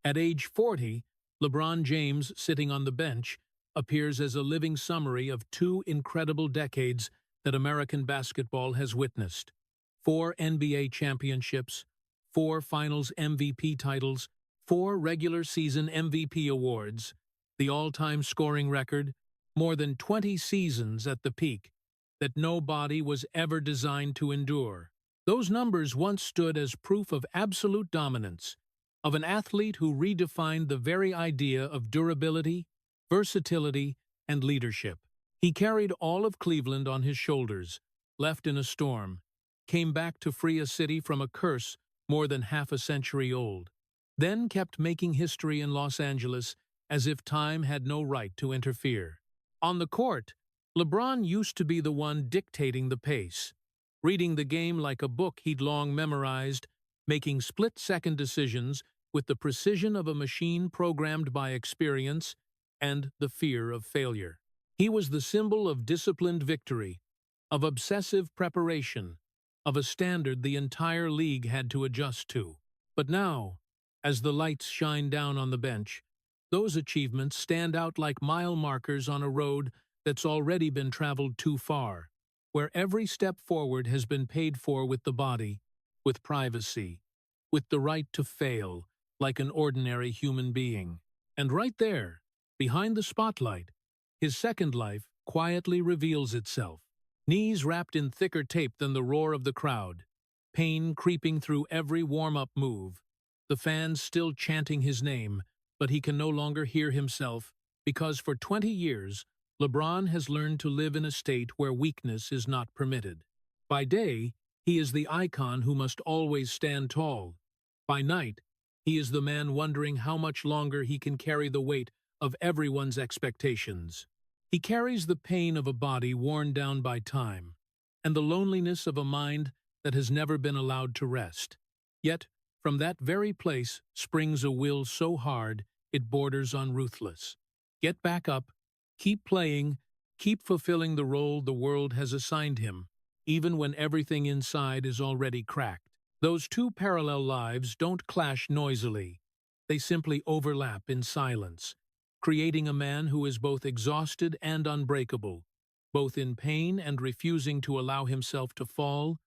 At age 40, LeBron James, sitting on the bench, appears as a living summary of two incredible decades that American basketball has witnessed. 4 NBA championships, 4 Finals MVP titles, 4 regular season MVP awards, the all-time scoring record, more than 20 seasons at the peak that no body was ever designed to endure. Those numbers once stood as proof of absolute dominance, of an athlete who redefined the very idea of durability, versatility, and leadership. He carried all of Cleveland on his shoulders, left in a storm, came back to free a city from a curse more than half a century old, then kept making history in Los Angeles as if time had no right to interfere. On the court, LeBron used to be the one dictating the pace, reading the game like a book he'd long memorized, making split-second decisions with the precision of a machine programmed by experience and the fear of failure. He was the symbol of disciplined victory, of obsessive preparation, of a standard the entire league had to adjust to. But now, as the lights shine down on the bench, those achievements stand out like mile markers on a road that's already been traveled too far, where every step forward has been paid for with the body, with privacy, with the right to fail like an ordinary human being. And right there, behind the spotlight, his second life quietly reveals itself. Knees wrapped in thicker tape than the roar of the crowd, pain creeping through every warm-up move, the fans still chanting his name, but he can no longer hear himself because for 20 years, LeBron has learned to live in a state where weakness is not permitted. By day, he is the icon who must always stand tall. By night, he is the man wondering how much longer he can carry the weight of everyone's expectations. He carries the pain of a body worn down by time, and the loneliness of a mind that has never been allowed to rest. Yet, from that very place springs a will so hard it borders on ruthless. Get back up, keep playing, keep fulfilling the role the world has assigned him, even when everything inside is already cracked. Those two parallel lives don't clash noisily. They simply overlap in silence, creating a man who is both exhausted and unbreakable, both in pain and refusing to allow himself to fall,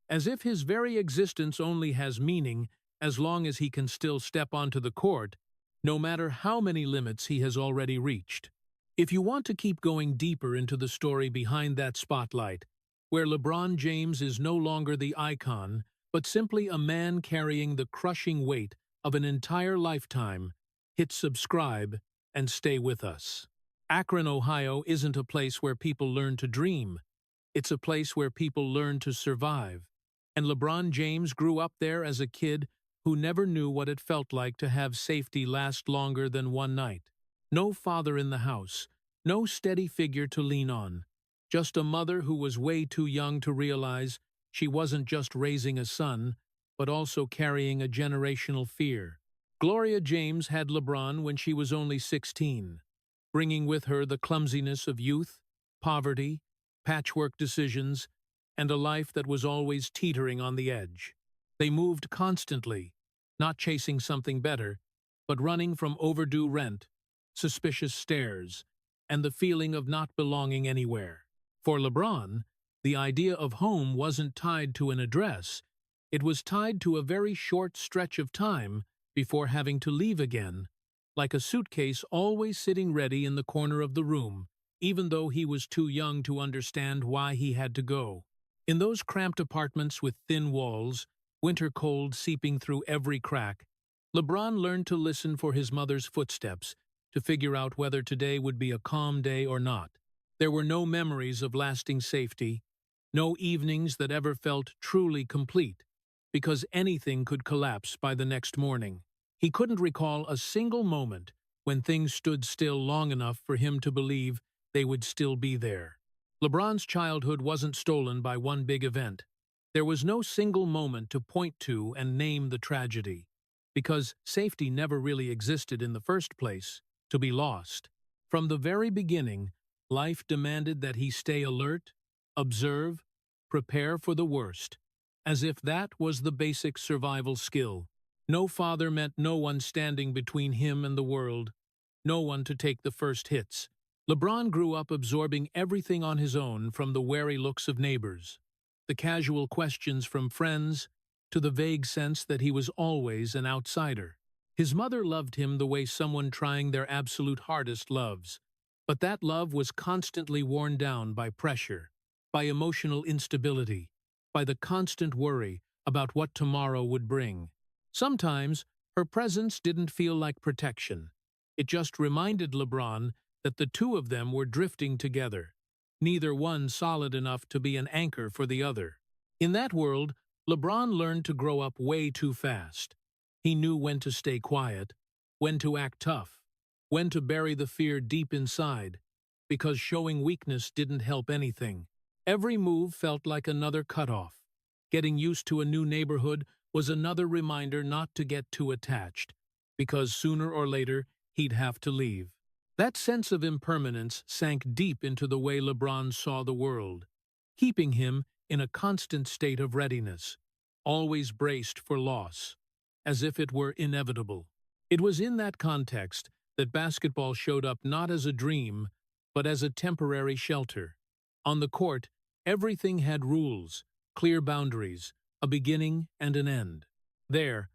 as if his very existence only has meaning as long as he can still step onto the court, no matter how many limits he has already reached. If you want to keep going deeper into the story behind that spotlight, where LeBron James is no longer the icon, but simply a man carrying the crushing weight of an entire lifetime, hit subscribe and stay with us. Akron, Ohio isn't a place where people learn to dream. It's a place where people learn to survive. And LeBron James grew up there as a kid who never knew what it felt like to have safety last longer than one night. No father in the house, no steady figure to lean on, just a mother who was way too young to realize she wasn't just raising a son, but also carrying a generational fear. Gloria James had LeBron when she was only 16, bringing with her the clumsiness of youth, poverty, patchwork decisions, and a life that was always teetering on the edge. They moved constantly, not chasing something better, but running from overdue rent, suspicious stares, and the feeling of not belonging anywhere. For LeBron, the idea of home wasn't tied to an address, it was tied to a very short stretch of time before having to leave again, like a suitcase always sitting ready in the corner of the room, even though he was too young to understand why he had to go. In those cramped apartments with thin walls, winter cold seeping through every crack, LeBron learned to listen for his mother's footsteps, to figure out whether today would be a calm day or not. There were no memories of lasting safety, no evenings that ever felt truly complete, because anything could collapse by the next morning. He couldn't recall a single moment when things stood still long enough for him to believe they would still be there. LeBron's childhood wasn't stolen by one big event. There was no single moment to point to and name the tragedy, because safety never really existed in the first place, to be lost. From the very beginning, life demanded that he stay alert, observe, prepare for the worst, as if that was the basic survival skill. No father meant no one standing between him and the world, no one to take the first hits. LeBron grew up absorbing everything on his own, from the wary looks of neighbors, the casual questions from friends, to the vague sense that he was always an outsider. His mother loved him the way someone trying their absolute hardest loves, but that love was constantly worn down by pressure, by emotional instability, by the constant worry about what tomorrow would bring. Sometimes, her presence didn't feel like protection. It just reminded LeBron that the two of them were drifting together, neither one solid enough to be an anchor for the other. In that world, LeBron learned to grow up way too fast. He knew when to stay quiet, when to act tough, when to bury the fear deep inside, because showing weakness didn't help anything. Every move felt like another cutoff. Getting used to a new neighborhood was another reminder not to get too attached, because sooner or later he'd have to leave. That sense of impermanence sank deep into the way LeBron saw the world, keeping him in a constant state of readiness, always braced for loss, as if it were inevitable. It was in that context that basketball showed up not as a dream, but as a temporary shelter. On the court, everything had rules, clear boundaries, a beginning and an end. There,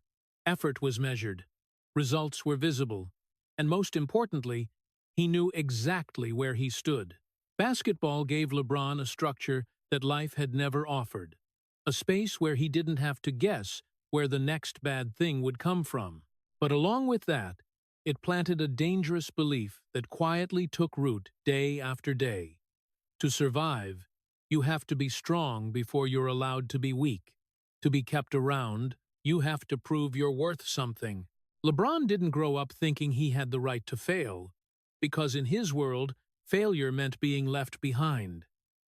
effort was measured, results were visible, and most importantly, he knew exactly where he stood. Basketball gave LeBron a structure that life had never offered, a space where he didn't have to guess where the next bad thing would come from. But along with that, it planted a dangerous belief that quietly took root day after day. To survive, you have to be strong before you're allowed to be weak. To be kept around, you have to prove you're worth something. LeBron didn't grow up thinking he had the right to fail, because in his world, failure meant being left behind.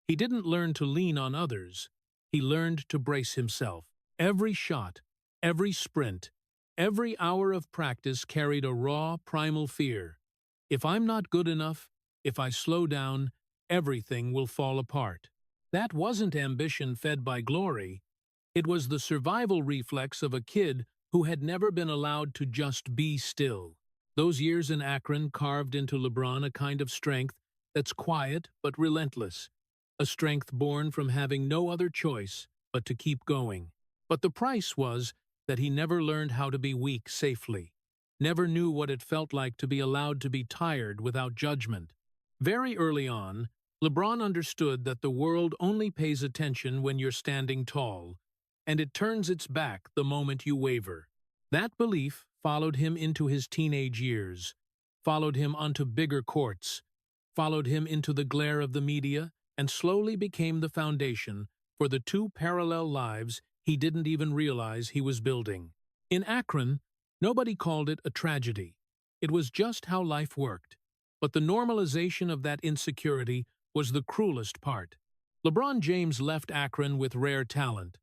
He didn't learn to lean on others. He learned to brace himself. Every shot, every sprint, every hour of practice carried a raw, primal fear. If I'm not good enough, if I slow down, everything will fall apart. That wasn't ambition fed by glory. It was the survival reflex of a kid who had never been allowed to just be still. Those years in Akron carved into LeBron a kind of strength that's quiet but relentless, a strength born from having no other choice but to keep going. But the price was that he never learned how to be weak safely, never knew what it felt like to be allowed to be tired without judgment. Very early on, LeBron understood that the world only pays attention when you're standing tall, and it turns its back the moment you waver. That belief followed him into his teenage years, followed him onto bigger courts, followed him into the glare of the media, and slowly became the foundation for the two parallel lives he didn't even realize he was building. In Akron, nobody called it a tragedy. It was just how life worked. But the normalization of that insecurity was the cruelest part. LeBron James left Akron with rare talent,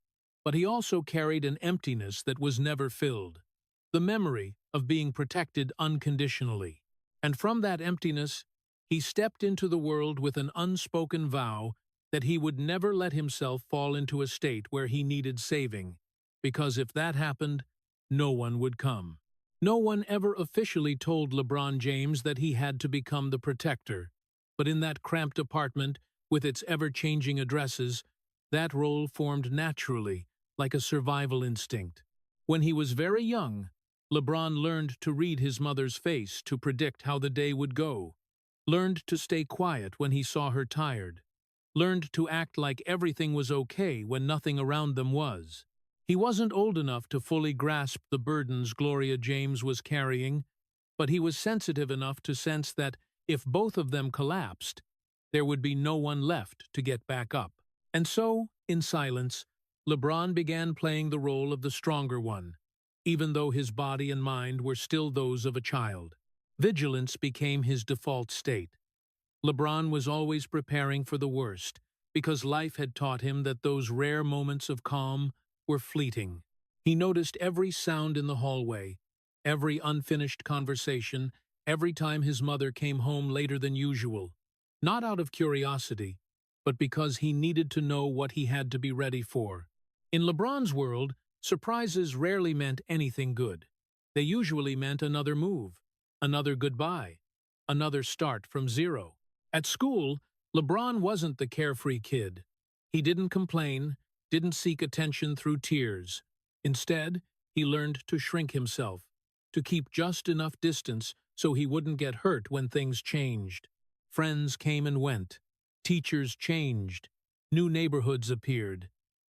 but he also carried an emptiness that was never filled, the memory of being protected unconditionally. And from that emptiness, he stepped into the world with an unspoken vow that he would never let himself fall into a state where he needed saving, because if that happened, no one would come. No one ever officially told LeBron James that he had to become the protector, but in that cramped apartment, with its ever-changing addresses, that role formed naturally, like a survival instinct. When he was very young, LeBron learned to read his mother's face to predict how the day would go, learned to stay quiet when he saw her tired, learned to act like everything was okay when nothing around them was. He wasn't old enough to fully grasp the burdens Gloria James was carrying, but he was sensitive enough to sense that if both of them collapsed, there would be no one left to get back up. And so, in silence, LeBron began playing the role of the stronger one, even though his body and mind were still those of a child. Vigilance became his default state. LeBron was always preparing for the worst, because life had taught him that those rare moments of calm were fleeting. He noticed every sound in the hallway, every unfinished conversation, every time his mother came home later than usual, not out of curiosity, but because he needed to know what he had to be ready for. In LeBron's world, Surprises rarely meant anything good. They usually meant another move, another goodbye, another start from zero. At school, LeBron wasn't the carefree kid. He didn't complain, didn't seek attention through tears. Instead, he learned to shrink himself, to keep just enough distance so he wouldn't get hurt when things changed. Friends came and went. Teachers changed. New neighborhoods appeared.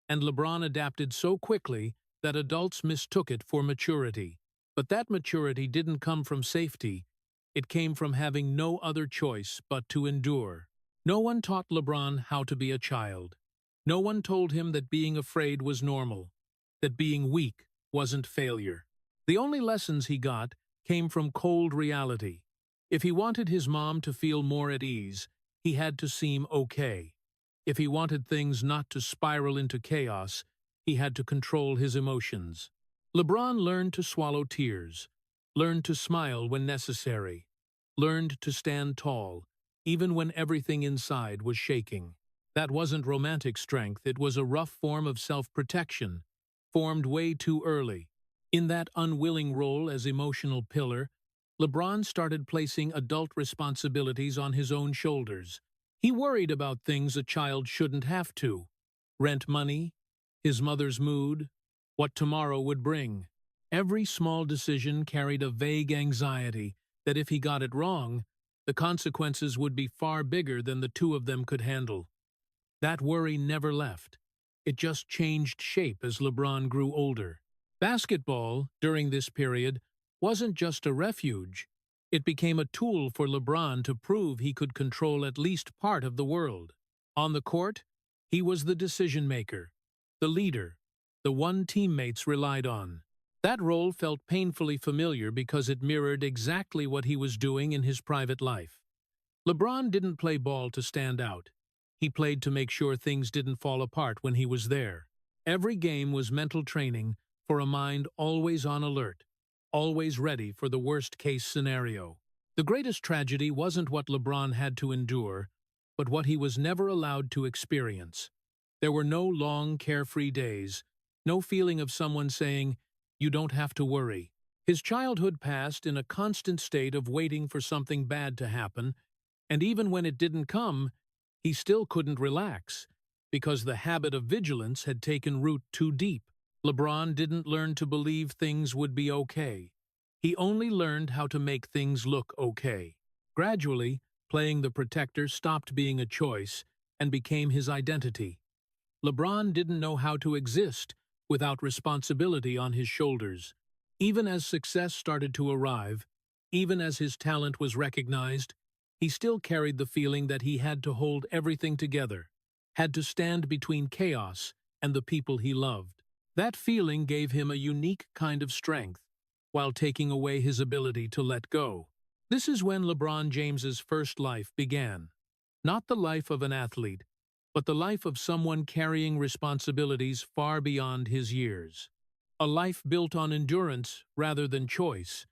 And LeBron adapted so quickly that adults mistook it for maturity. But that maturity didn't come from safety. It came from having no other choice but to endure. No one taught LeBron how to be a child. No one told him that being afraid was normal, that being weak wasn't failure. The only lessons he got came from cold reality. If he wanted his mom to feel more at ease, he had to seem okay. If he wanted things not to spiral into chaos, he had to control his emotions. LeBron learned to swallow tears, learned to smile when necessary, learned to stand tall, even when everything inside was shaking. That wasn't romantic strength, it was a rough form of self-protection, formed way too early. In that unwilling role as emotional pillar, LeBron started placing adult responsibilities on his own shoulders. He worried about things a child shouldn't have to. Rent money, his mother's mood, what tomorrow would bring. Every small decision carried a vague anxiety that if he got it wrong, the consequences would be far bigger than the two of them could handle. That worry never left. It just changed shape as LeBron grew older. Basketball, during this period, wasn't just a refuge. It became a tool for LeBron to prove he could control at least part of the world. On the court, he was the decision-maker, the leader, the one teammates relied on. That role felt painfully familiar because it mirrored exactly what he was doing in his private life. LeBron didn't play ball to stand out. He played to make sure things didn't fall apart when he was there. Every game was mental training for a mind always on alert, always ready for the worst-case scenario. The greatest tragedy wasn't what LeBron had to endure, but what he was never allowed to experience. There were no long, carefree days, no feeling of someone saying, "You don't have to worry." His childhood passed in a constant state of waiting for something bad to happen, and even when it didn't come, he still couldn't relax, because the habit of vigilance had taken root too deep. LeBron didn't learn to believe things would be okay. He only learned how to make things look okay. Gradually, playing the protector stopped being a choice and became his identity. LeBron didn't know how to exist without responsibility on his shoulders. Even as success started to arrive, even as his talent was recognized, he still carried the feeling that he had to hold everything together, had to stand between chaos and the people he loved. That feeling gave him a unique kind of strength, while taking away his ability to let go. This is when LeBron James's first life began. Not the life of an athlete, but the life of someone carrying responsibilities far beyond his years. A life built on endurance rather than choice,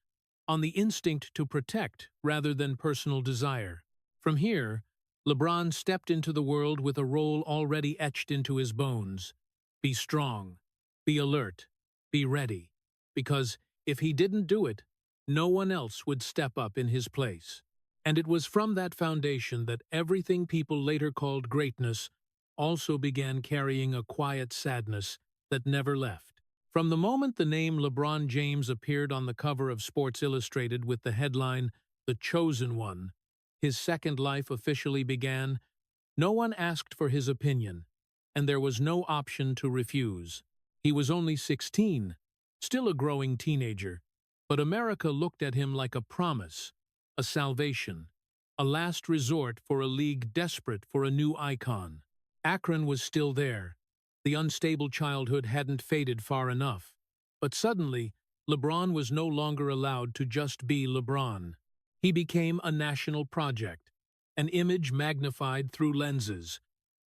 on the instinct to protect rather than personal desire. From here, LeBron stepped into the world with a role already etched into his bones. Be strong, be alert, be ready. Because if he didn't do it, no one else would step up in his place. And it was from that foundation that everything people later called greatness also began carrying a quiet sadness that never left. From the moment the name LeBron James appeared on the cover of Sports Illustrated with the headline, "The Chosen One," his second life officially began. No one asked for his opinion, and there was no option to refuse. He was only 16, still a growing teenager, but America looked at him like a promise, a salvation, a last resort for a league desperate for a new icon. Akron was still there. The unstable childhood hadn't faded far enough. But suddenly, LeBron was no longer allowed to just be LeBron. He became a national project, an image magnified through lenses,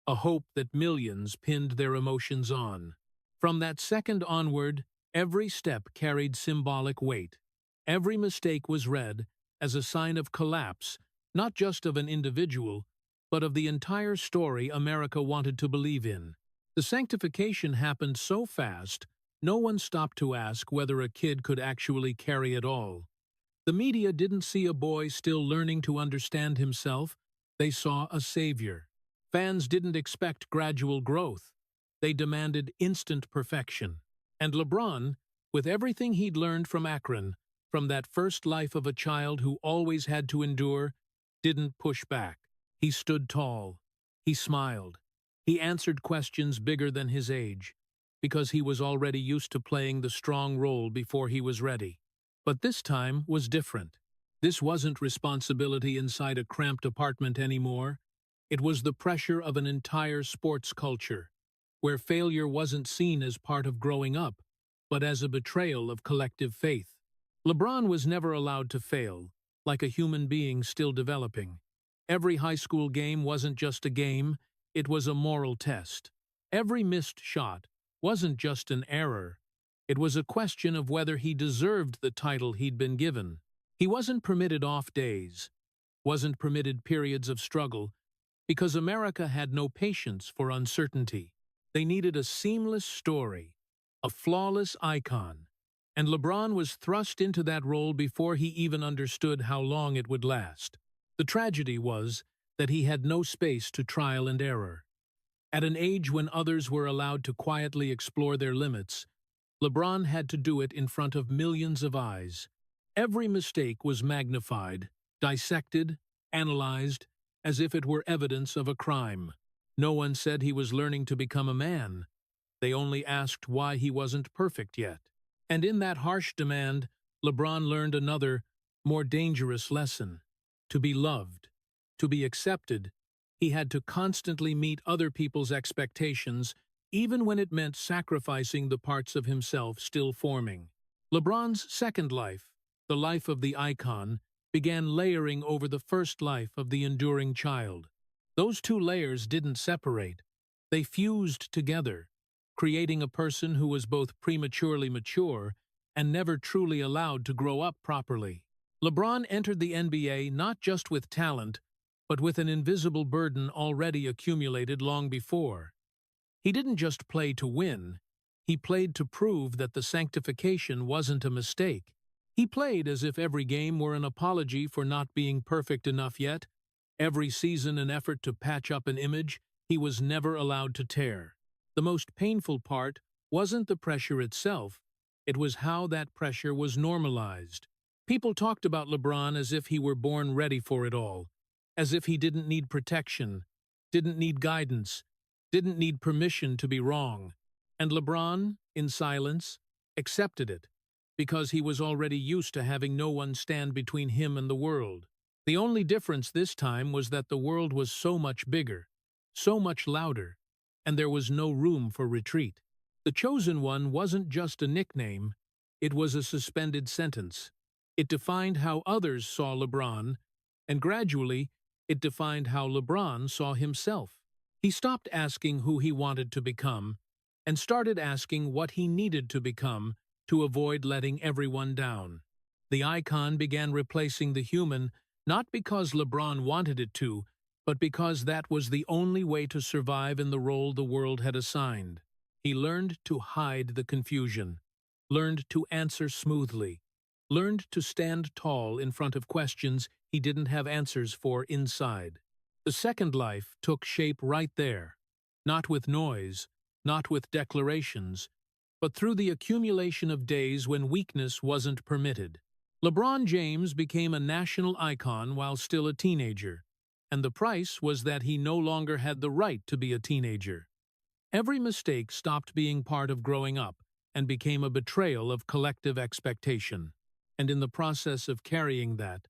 a hope that millions pinned their emotions on. From that second onward, every step carried symbolic weight. Every mistake was read as a sign of collapse, not just of an individual, but of the entire story America wanted to believe in. The sanctification happened so fast, No one stopped to ask whether a kid could actually carry it all. The media didn't see a boy still learning to understand himself. They saw a savior. Fans didn't expect gradual growth. They demanded instant perfection. And LeBron, with everything he'd learned from Akron, from that first life of a child who always had to endure, didn't push back. He stood tall. He smiled. He answered questions bigger than his age, because he was already used to playing the strong role before he was ready. But this time was different. This wasn't responsibility inside a cramped apartment anymore. It was the pressure of an entire sports culture, where failure wasn't seen as part of growing up, but as a betrayal of collective faith. LeBron was never allowed to fail, like a human being still developing. Every high school game wasn't just a game, it was a moral test. Every missed shot wasn't just an error. It was a question of whether he deserved the title he'd been given. He wasn't permitted off days, wasn't permitted periods of struggle, because America had no patience for uncertainty. They needed a seamless story, a flawless icon, and LeBron was thrust into that role before he even understood how long it would last. The tragedy was that he had no space to trial and error. At an age when others were allowed to quietly explore their limits, LeBron had to do it in front of millions of eyes. Every mistake was magnified, dissected, analyzed, as if it were evidence of a crime. No one said he was learning to become a man. They only asked why he wasn't perfect yet. And in that harsh demand, LeBron learned another, more dangerous lesson. To be loved, to be accepted, he had to constantly meet other people's expectations, even when it meant sacrificing the parts of himself still forming. LeBron's second life, the life of the icon, began layering over the first life of the enduring child. Those two layers didn't separate. They fused together, creating a person who was both prematurely mature and never truly allowed to grow up properly. LeBron entered the NBA not just with talent, but with an invisible burden already accumulated long before. He didn't just play to win, he played to prove that the sanctification wasn't a mistake. He played as if every game were an apology for not being perfect enough yet, every season an effort to patch up an image he was never allowed to tear. The most painful part wasn't the pressure itself, it was how that pressure was normalized. People talked about LeBron as if he were born ready for it all, as if he didn't need protection, didn't need guidance, didn't need permission to be wrong. And LeBron, in silence, accepted it, because he was already used to having no one stand between him and the world. The only difference this time was that the world was so much bigger, so much louder, and there was no room for retreat. The chosen one wasn't just a nickname, it was a suspended sentence. It defined how others saw LeBron, and gradually, it defined how LeBron saw himself. He stopped asking who he wanted to become, and started asking what he needed to become to avoid letting everyone down. The icon began replacing the human, not because LeBron wanted it to, but because that was the only way to survive in the role the world had assigned. He learned to hide the confusion, learned to answer smoothly, learned to stand tall in front of questions he didn't have answers for inside. The second life took shape right there, not with noise, not with declarations, but through the accumulation of days when weakness wasn't permitted. LeBron James became a national icon while still a teenager, and the price was that he no longer had the right to be a teenager. Every mistake stopped being part of growing up and became a betrayal of collective expectation. And in the process of carrying that,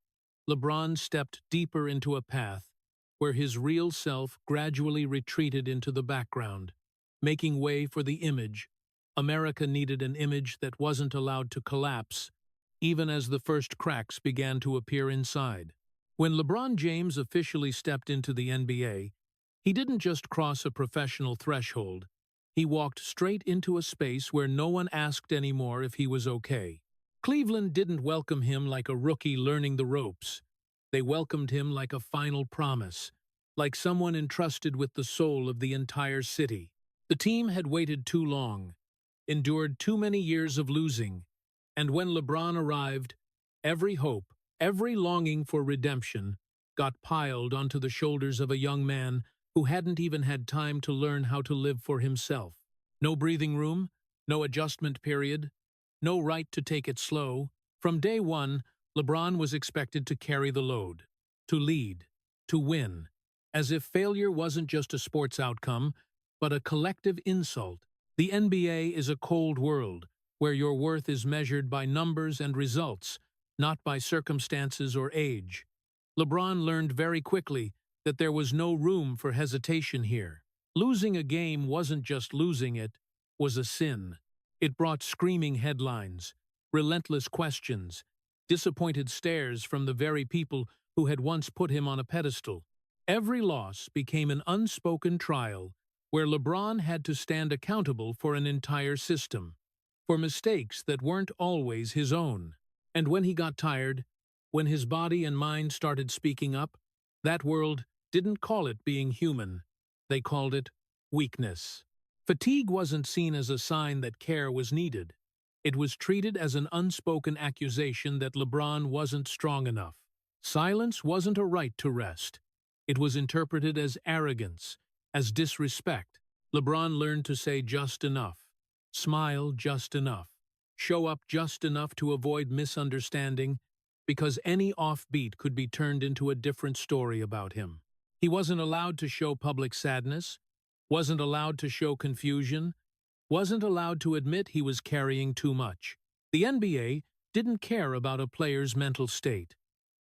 LeBron stepped deeper into a path where his real self gradually retreated into the background, making way for the image. America needed an image that wasn't allowed to collapse, even as the first cracks began to appear inside. When LeBron James officially stepped into the NBA, he didn't just cross a professional threshold, he walked straight into a space where no one asked anymore if he was okay. Cleveland didn't welcome him like a rookie learning the ropes. They welcomed him like a final promise, like someone entrusted with the soul of the entire city. The team had waited too long. endured too many years of losing, and when LeBron arrived, every hope, every longing for redemption, got piled onto the shoulders of a young man who hadn't even had time to learn how to live for himself. No breathing room, no adjustment period, no right to take it slow. From day one, LeBron was expected to carry the load, to lead, to win, as if failure wasn't just a sports outcome, but a collective insult. The NBA is a cold world, where your worth is measured by numbers and results, not by circumstances or age. LeBron learned very quickly that there was no room for hesitation here. Losing a game wasn't just losing, it was a sin. It brought screaming headlines, relentless questions, disappointed stares from the very people who had once put him on a pedestal. Every loss became an unspoken trial where LeBron had to stand accountable for an entire system, for mistakes that weren't always his own. And when he got tired, when his body and mind started speaking up, that world didn't call it being human. They called it weakness. Fatigue wasn't seen as a sign that care was needed. It was treated as an unspoken accusation that LeBron wasn't strong enough. Silence wasn't a right to rest. It was interpreted as arrogance, as disrespect. LeBron learned to say just enough, smile just enough, show up just enough to avoid misunderstanding, because any offbeat could be turned into a different story about him. He wasn't allowed to show public sadness, wasn't allowed to show confusion, wasn't allowed to admit he was carrying too much. The NBA didn't care about a player's mental state.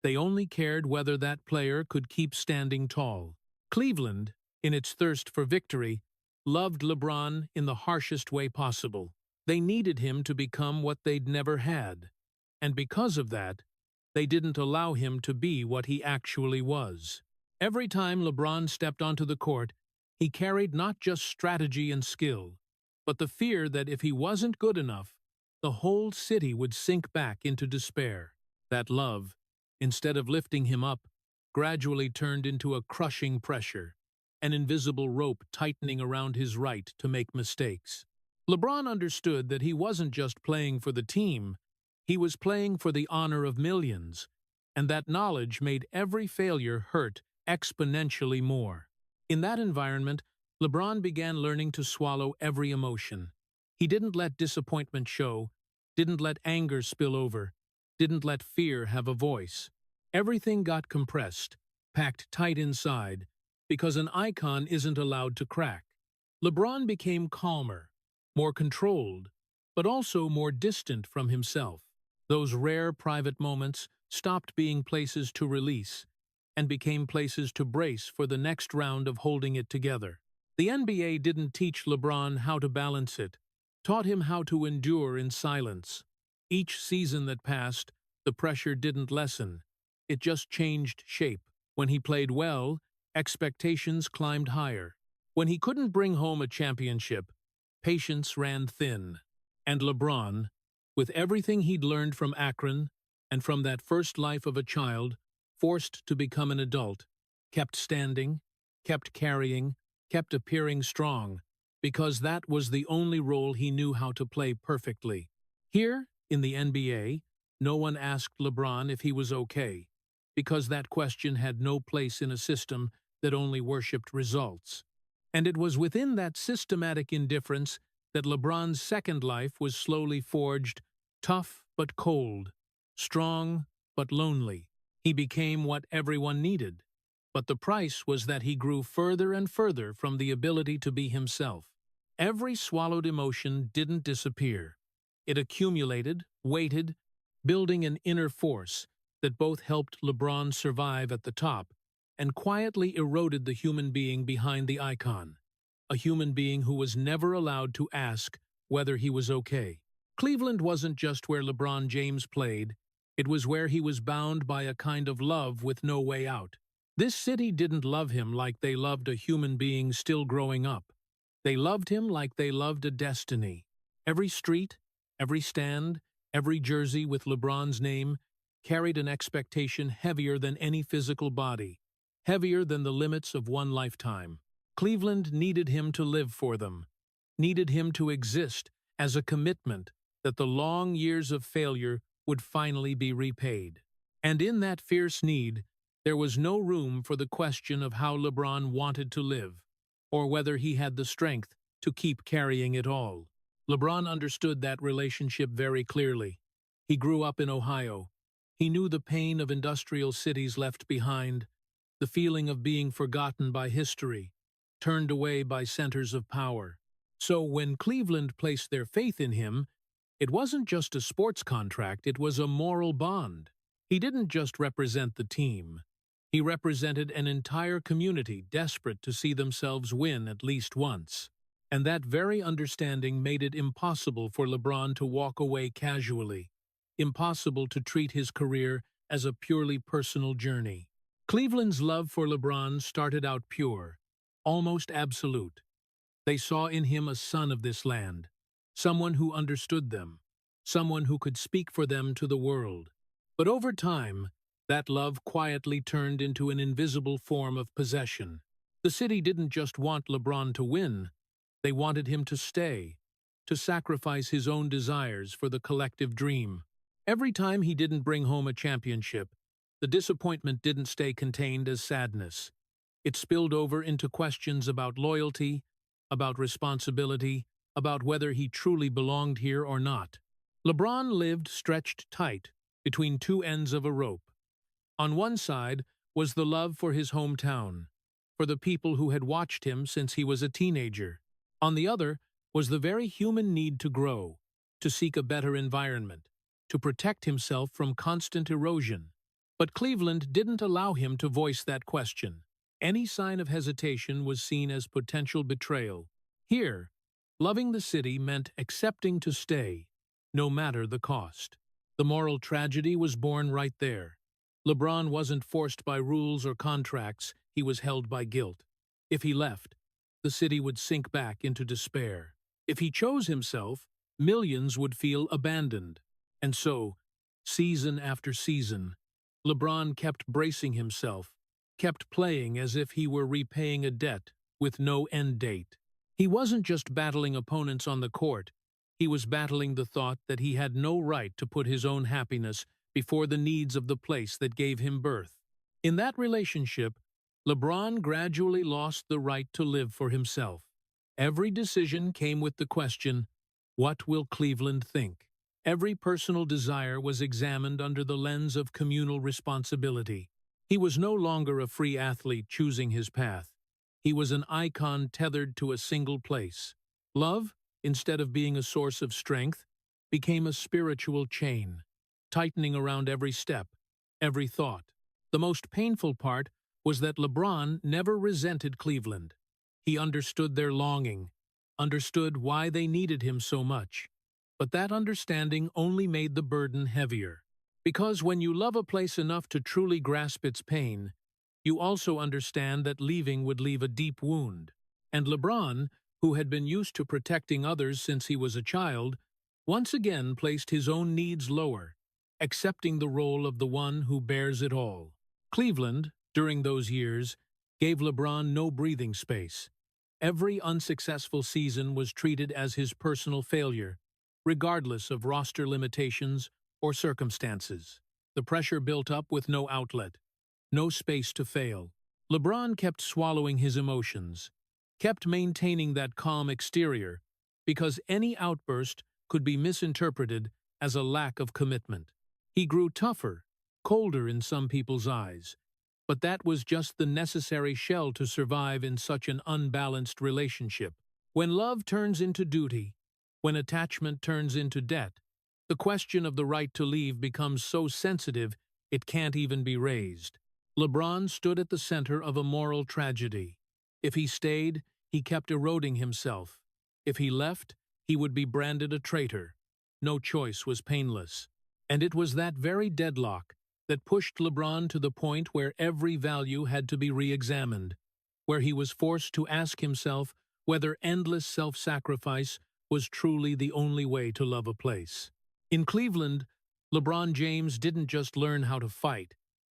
They only cared whether that player could keep standing tall. Cleveland, in its thirst for victory, loved LeBron in the harshest way possible. They needed him to become what they'd never had. And because of that, they didn't allow him to be what he actually was. Every time LeBron stepped onto the court, he carried not just strategy and skill, but the fear that if he wasn't good enough, the whole city would sink back into despair. That love, instead of lifting him up, gradually turned into a crushing pressure, an invisible rope tightening around his right to make mistakes. LeBron understood that he wasn't just playing for the team, he was playing for the honor of millions, and that knowledge made every failure hurt exponentially more. In that environment, LeBron began learning to swallow every emotion. He didn't let disappointment show, didn't let anger spill over, didn't let fear have a voice. Everything got compressed, packed tight inside, because an icon isn't allowed to crack. LeBron became calmer, more controlled, but also more distant from himself. Those rare private moments stopped being places to release and became places to brace for the next round of holding it together. The NBA didn't teach LeBron how to balance it, taught him how to endure in silence. Each season that passed, the pressure didn't lessen. It just changed shape. When he played well, expectations climbed higher. When he couldn't bring home a championship, patience ran thin. And LeBron, with everything he'd learned from Akron and from that first life of a child, forced to become an adult, kept standing, kept carrying, kept appearing strong, because that was the only role he knew how to play perfectly. Here, in the NBA, no one asked LeBron if he was okay, because that question had no place in a system that only worshipped results. And it was within that systematic indifference that LeBron's second life was slowly forged, tough but cold, strong but lonely. He became what everyone needed, but the price was that he grew further and further from the ability to be himself. Every swallowed emotion didn't disappear. It accumulated, weighted, building an inner force that both helped LeBron survive at the top and quietly eroded the human being behind the icon, a human being who was never allowed to ask whether he was okay. Cleveland wasn't just where LeBron James played, it was where he was bound by a kind of love with no way out. This city didn't love him like they loved a human being still growing up. They loved him like they loved a destiny. Every street, every stand, every jersey with LeBron's name carried an expectation heavier than any physical body, heavier than the limits of one lifetime. Cleveland needed him to live for them, needed him to exist as a commitment that the long years of failure would finally be repaid. And in that fierce need, there was no room for the question of how LeBron wanted to live, or whether he had the strength to keep carrying it all. LeBron understood that relationship very clearly. He grew up in Ohio. He knew the pain of industrial cities left behind, the feeling of being forgotten by history, turned away by centers of power. So when Cleveland placed their faith in him, it wasn't just a sports contract, it was a moral bond. He didn't just represent the team. He represented an entire community desperate to see themselves win at least once. And that very understanding made it impossible for LeBron to walk away casually, impossible to treat his career as a purely personal journey. Cleveland's love for LeBron started out pure, almost absolute. They saw in him a son of this land, someone who understood them, someone who could speak for them to the world. But over time, that love quietly turned into an invisible form of possession. The city didn't just want LeBron to win, they wanted him to stay, to sacrifice his own desires for the collective dream. Every time he didn't bring home a championship, the disappointment didn't stay contained as sadness. It spilled over into questions about loyalty, about responsibility, about whether he truly belonged here or not. LeBron lived stretched tight between two ends of a rope. On one side was the love for his hometown, for the people who had watched him since he was a teenager. On the other was the very human need to grow, to seek a better environment, to protect himself from constant erosion. But Cleveland didn't allow him to voice that question. Any sign of hesitation was seen as potential betrayal. Here, loving the city meant accepting to stay, no matter the cost. The moral tragedy was born right there. LeBron wasn't forced by rules or contracts, he was held by guilt. If he left, the city would sink back into despair. If he chose himself, millions would feel abandoned. And so, season after season, LeBron kept bracing himself, kept playing as if he were repaying a debt with no end date. He wasn't just battling opponents on the court, he was battling the thought that he had no right to put his own happiness before the needs of the place that gave him birth. In that relationship, LeBron gradually lost the right to live for himself. Every decision came with the question, what will Cleveland think? Every personal desire was examined under the lens of communal responsibility. He was no longer a free athlete choosing his path. He was an icon tethered to a single place. Love, instead of being a source of strength, became a spiritual chain, tightening around every step, every thought. The most painful part was that LeBron never resented Cleveland. He understood their longing, understood why they needed him so much. But that understanding only made the burden heavier. Because when you love a place enough to truly grasp its pain, you also understand that leaving would leave a deep wound. And LeBron, who had been used to protecting others since he was a child, once again placed his own needs lower, accepting the role of the one who bears it all. Cleveland, during those years, gave LeBron no breathing space. Every unsuccessful season was treated as his personal failure, regardless of roster limitations or circumstances. The pressure built up with no outlet, no space to fail. LeBron kept swallowing his emotions, kept maintaining that calm exterior, because any outburst could be misinterpreted as a lack of commitment. He grew tougher, colder in some people's eyes, but that was just the necessary shell to survive in such an unbalanced relationship. When love turns into duty, when attachment turns into debt, the question of the right to leave becomes so sensitive it can't even be raised. LeBron stood at the center of a moral tragedy. If he stayed, he kept eroding himself. If he left, he would be branded a traitor. No choice was painless. And it was that very deadlock that pushed LeBron to the point where every value had to be re-examined, where he was forced to ask himself whether endless self-sacrifice was truly the only way to love a place. In Cleveland, LeBron James didn't just learn how to fight.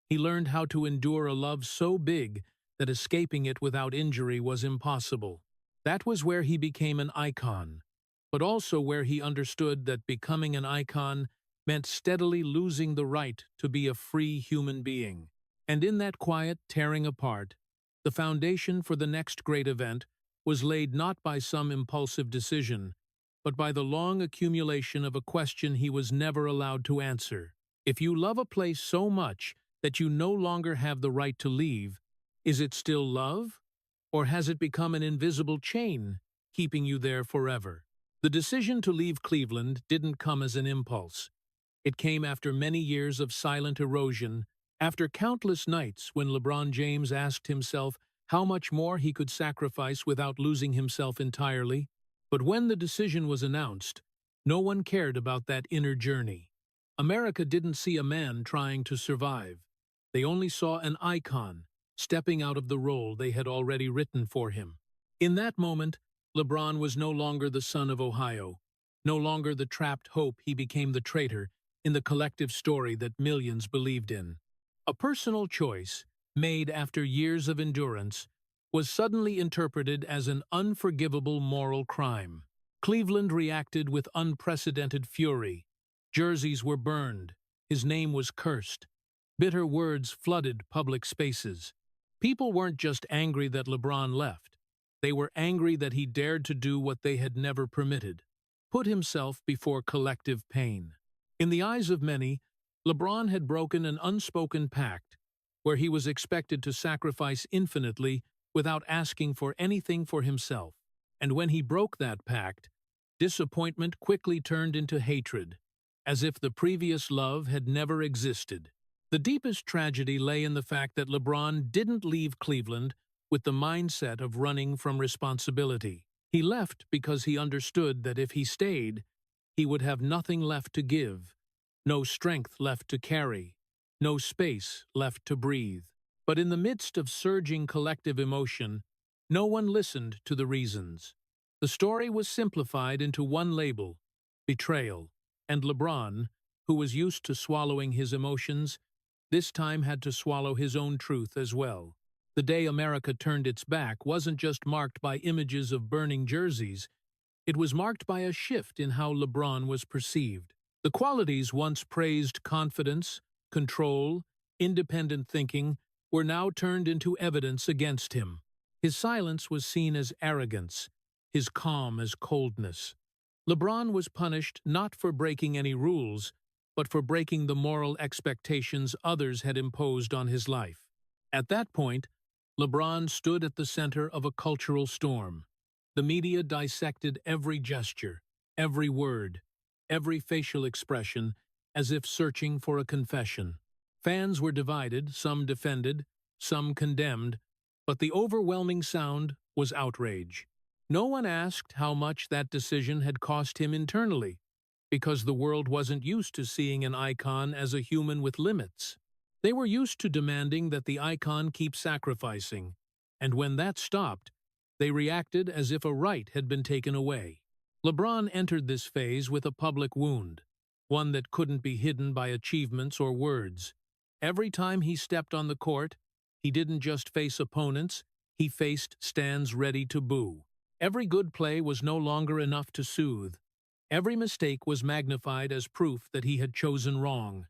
He learned how to endure a love so big that escaping it without injury was impossible. That was where he became an icon, but also where he understood that becoming an icon meant steadily losing the right to be a free human being. And in that quiet tearing apart, the foundation for the next great event was laid not by some impulsive decision, but by the long accumulation of a question he was never allowed to answer. If you love a place so much that you no longer have the right to leave, is it still love? Or has it become an invisible chain, keeping you there forever? The decision to leave Cleveland didn't come as an impulse. It came after many years of silent erosion, after countless nights when LeBron James asked himself how much more he could sacrifice without losing himself entirely. But when the decision was announced, no one cared about that inner journey. America didn't see a man trying to survive. They only saw an icon, stepping out of the role they had already written for him. In that moment, LeBron was no longer the son of Ohio, no longer the trapped hope. He became the traitor in the collective story that millions believed in. A personal choice, made after years of endurance, was suddenly interpreted as an unforgivable moral crime. Cleveland reacted with unprecedented fury. Jerseys were burned. His name was cursed. Bitter words flooded public spaces. People weren't just angry that LeBron left. They were angry that he dared to do what they had never permitted, put himself before collective pain. In the eyes of many, LeBron had broken an unspoken pact, where he was expected to sacrifice infinitely without asking for anything for himself. And when he broke that pact, disappointment quickly turned into hatred, as if the previous love had never existed. The deepest tragedy lay in the fact that LeBron didn't leave Cleveland with the mindset of running from responsibility. He left because he understood that if he stayed, he would have nothing left to give, no strength left to carry, no space left to breathe. But in the midst of surging collective emotion, no one listened to the reasons. The story was simplified into one label: betrayal. And LeBron, who was used to swallowing his emotions, this time had to swallow his own truth as well. The day America turned its back wasn't just marked by images of burning jerseys. It was marked by a shift in how LeBron was perceived. The qualities once praised: confidence, control, independent thinking, were now turned into evidence against him. His silence was seen as arrogance, his calm as coldness. LeBron was punished not for breaking any rules, but for breaking the moral expectations others had imposed on his life. At that point, LeBron stood at the center of a cultural storm. The media dissected every gesture, every word, every facial expression, as if searching for a confession. Fans were divided, some defended, some condemned, but the overwhelming sound was outrage. No one asked how much that decision had cost him internally, because the world wasn't used to seeing an icon as a human with limits. They were used to demanding that the icon keep sacrificing, and when that stopped, they reacted as if a right had been taken away. LeBron entered this phase with a public wound, one that couldn't be hidden by achievements or words. Every time he stepped on the court, he didn't just face opponents, he faced stands ready to boo. Every good play was no longer enough to soothe. Every mistake was magnified as proof that he had chosen wrong.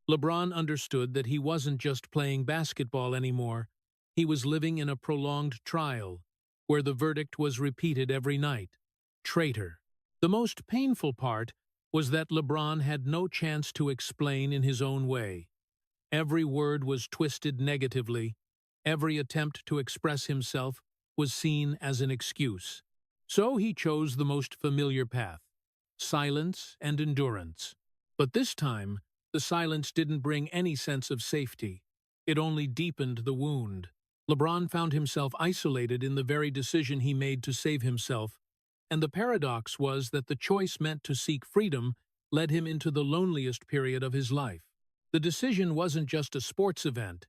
LeBron understood that he wasn't just playing basketball anymore. He was living in a prolonged trial, where the verdict was repeated every night: traitor. The most painful part was that LeBron had no chance to explain in his own way. Every word was twisted negatively. Every attempt to express himself was seen as an excuse. So he chose the most familiar path: silence and endurance. But this time, the silence didn't bring any sense of safety. It only deepened the wound. LeBron found himself isolated in the very decision he made to save himself, and the paradox was that the choice meant to seek freedom led him into the loneliest period of his life. The decision wasn't just a sports event.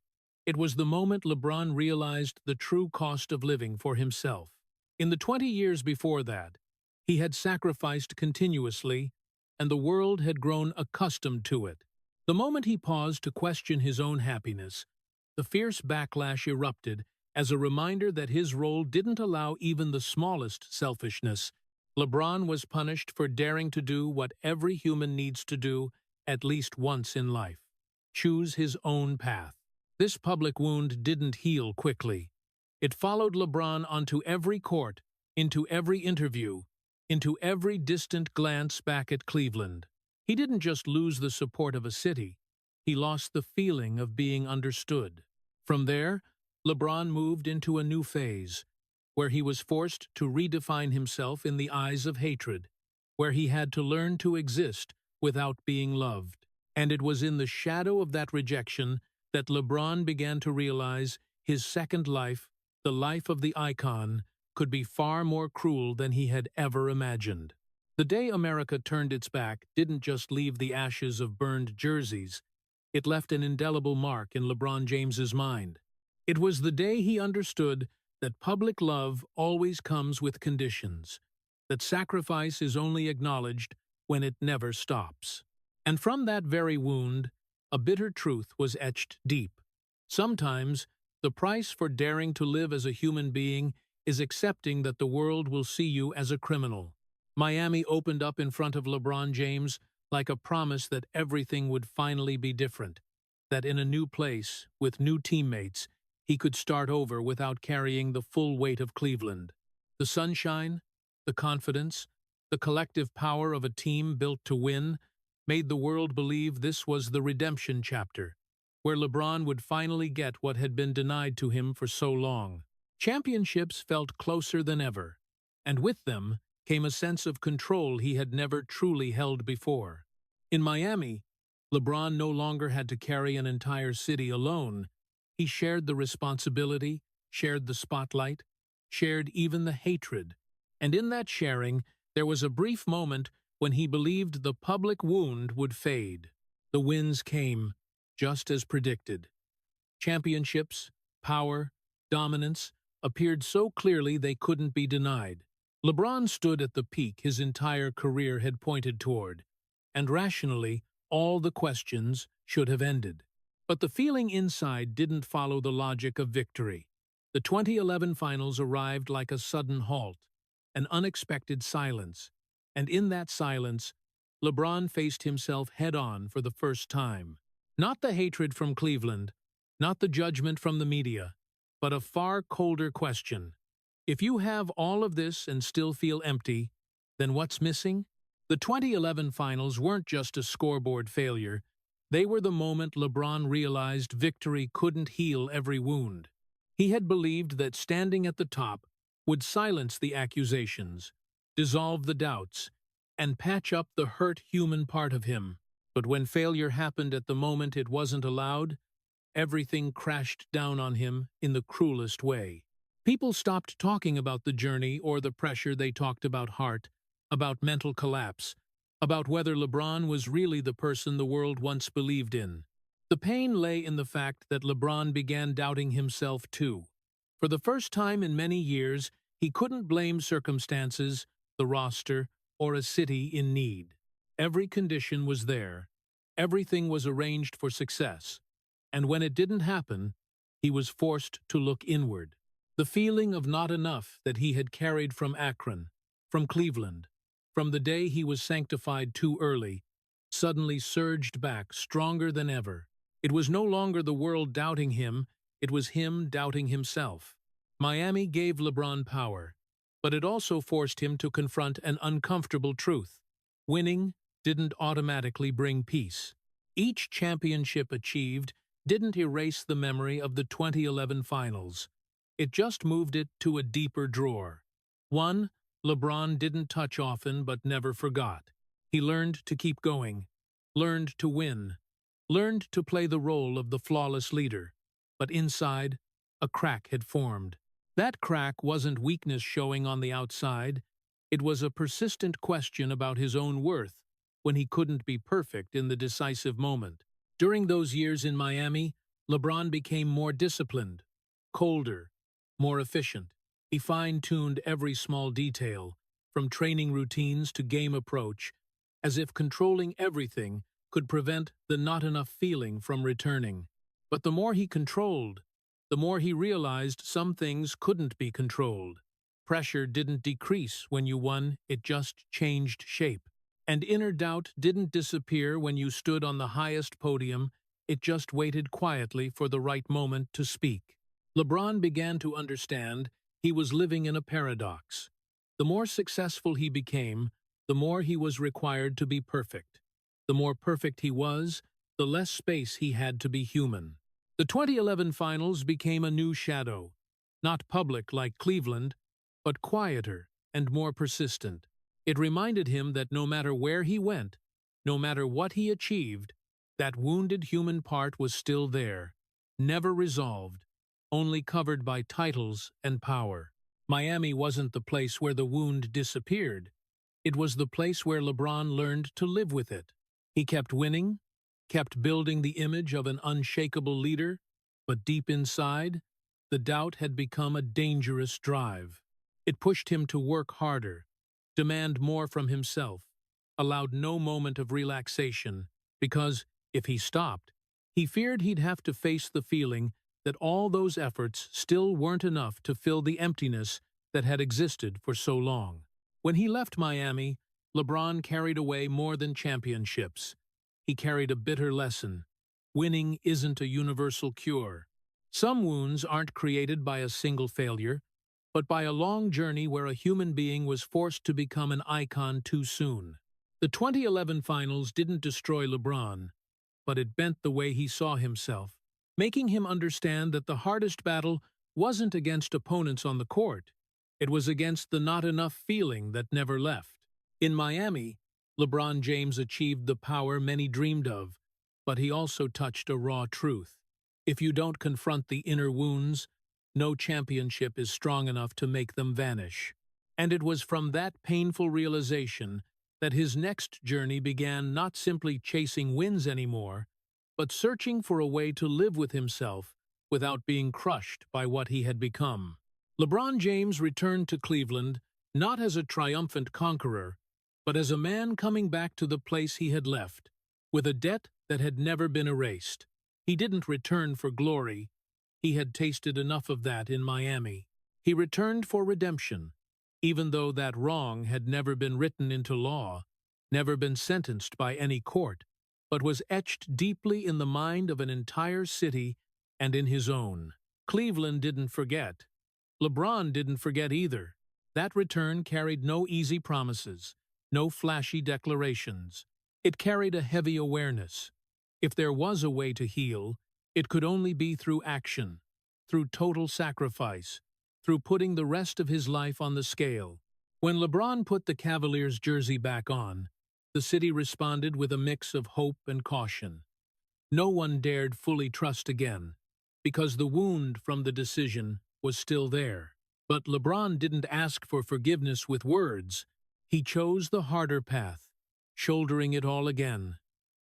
It was the moment LeBron realized the true cost of living for himself. In the 20 years before that, he had sacrificed continuously, and the world had grown accustomed to it. The moment he paused to question his own happiness, the fierce backlash erupted as a reminder that his role didn't allow even the smallest selfishness. LeBron was punished for daring to do what every human needs to do at least once in life: choose his own path. This public wound didn't heal quickly. It followed LeBron onto every court, into every interview, into every distant glance back at Cleveland. He didn't just lose the support of a city, he lost the feeling of being understood. From there, LeBron moved into a new phase, where he was forced to redefine himself in the eyes of hatred, where he had to learn to exist without being loved. And it was in the shadow of that rejection that LeBron began to realize his second life, the life of the icon, could be far more cruel than he had ever imagined. The day America turned its back didn't just leave the ashes of burned jerseys, it left an indelible mark in LeBron James's mind. It was the day he understood that public love always comes with conditions, that sacrifice is only acknowledged when it never stops. And from that very wound, a bitter truth was etched deep. Sometimes, the price for daring to live as a human being is accepting that the world will see you as a criminal. Miami opened up in front of LeBron James like a promise that everything would finally be different, that in a new place, with new teammates, he could start over without carrying the full weight of Cleveland. The sunshine, the confidence, the collective power of a team built to win made the world believe this was the redemption chapter, where LeBron would finally get what had been denied to him for so long. Championships felt closer than ever, and with them came a sense of control he had never truly held before. In Miami, LeBron no longer had to carry an entire city alone. He shared the responsibility, shared the spotlight, shared even the hatred. And in that sharing, there was a brief moment when he believed the public wound would fade. The wins came, just as predicted. Championships, power, dominance appeared so clearly they couldn't be denied. LeBron stood at the peak his entire career had pointed toward, and rationally, all the questions should have ended. But the feeling inside didn't follow the logic of victory. The 2011 finals arrived like a sudden halt, an unexpected silence, and in that silence, LeBron faced himself head-on for the first time. Not the hatred from Cleveland, not the judgment from the media, but a far colder question. If you have all of this and still feel empty, then what's missing? The 2011 finals weren't just a scoreboard failure. They were the moment LeBron realized victory couldn't heal every wound. He had believed that standing at the top would silence the accusations, dissolve the doubts, and patch up the hurt human part of him. But when failure happened at the moment it wasn't allowed, everything crashed down on him in the cruelest way. People stopped talking about the journey or the pressure. They talked about heart, about mental collapse, about whether LeBron was really the person the world once believed in. The pain lay in the fact that LeBron began doubting himself too. For the first time in many years, he couldn't blame circumstances, the roster, or a city in need. Every condition was there. Everything was arranged for success. And when it didn't happen, he was forced to look inward. The feeling of not enough that he had carried from Akron, from Cleveland, from the day he was sanctified too early, suddenly surged back stronger than ever. It was no longer the world doubting him, it was him doubting himself. Miami gave LeBron power, but it also forced him to confront an uncomfortable truth. Winning didn't automatically bring peace. Each championship achieved didn't erase the memory of the 2011 finals. It just moved it to a deeper drawer. One LeBron didn't touch often but never forgot. He learned to keep going, learned to win, learned to play the role of the flawless leader. But inside, a crack had formed. That crack wasn't weakness showing on the outside. It was a persistent question about his own worth when he couldn't be perfect in the decisive moment. During those years in Miami, LeBron became more disciplined, colder, more efficient. He fine-tuned every small detail, from training routines to game approach, as if controlling everything could prevent the not-enough feeling from returning. But the more he controlled, the more he realized some things couldn't be controlled. Pressure didn't decrease when you won, it just changed shape. And inner doubt didn't disappear when you stood on the highest podium, it just waited quietly for the right moment to speak. LeBron began to understand he was living in a paradox. The more successful he became, the more he was required to be perfect. The more perfect he was, the less space he had to be human. The 2011 finals became a new shadow, not public like Cleveland, but quieter and more persistent. It reminded him that no matter where he went, no matter what he achieved, that wounded human part was still there, never resolved, only covered by titles and power. Miami wasn't the place where the wound disappeared. It was the place where LeBron learned to live with it. He kept winning, kept building the image of an unshakable leader, but deep inside, the doubt had become a dangerous drive. It pushed him to work harder, demand more from himself, allowed no moment of relaxation, because, if he stopped, he feared he'd have to face the feeling that all those efforts still weren't enough to fill the emptiness that had existed for so long. When he left Miami, LeBron carried away more than championships. He carried a bitter lesson. Winning isn't a universal cure. Some wounds aren't created by a single failure, but by a long journey where a human being was forced to become an icon too soon. The 2011 finals didn't destroy LeBron, but it bent the way he saw himself, making him understand that the hardest battle wasn't against opponents on the court. It was against the not enough feeling that never left. In Miami, LeBron James achieved the power many dreamed of, but he also touched a raw truth. If you don't confront the inner wounds, no championship is strong enough to make them vanish. And it was from that painful realization that his next journey began, not simply chasing wins anymore, but searching for a way to live with himself without being crushed by what he had become. LeBron James returned to Cleveland not as a triumphant conqueror, but as a man coming back to the place he had left, with a debt that had never been erased. He didn't return for glory. He had tasted enough of that in Miami. He returned for redemption, even though that wrong had never been written into law, never been sentenced by any court, but was etched deeply in the mind of an entire city and in his own. Cleveland didn't forget. LeBron didn't forget either. That return carried no easy promises, no flashy declarations. It carried a heavy awareness. If there was a way to heal, it could only be through action, through total sacrifice, through putting the rest of his life on the scale. When LeBron put the Cavaliers' jersey back on, the city responded with a mix of hope and caution. No one dared fully trust again, because the wound from the decision was still there. But LeBron didn't ask for forgiveness with words. He chose the harder path, shouldering it all again.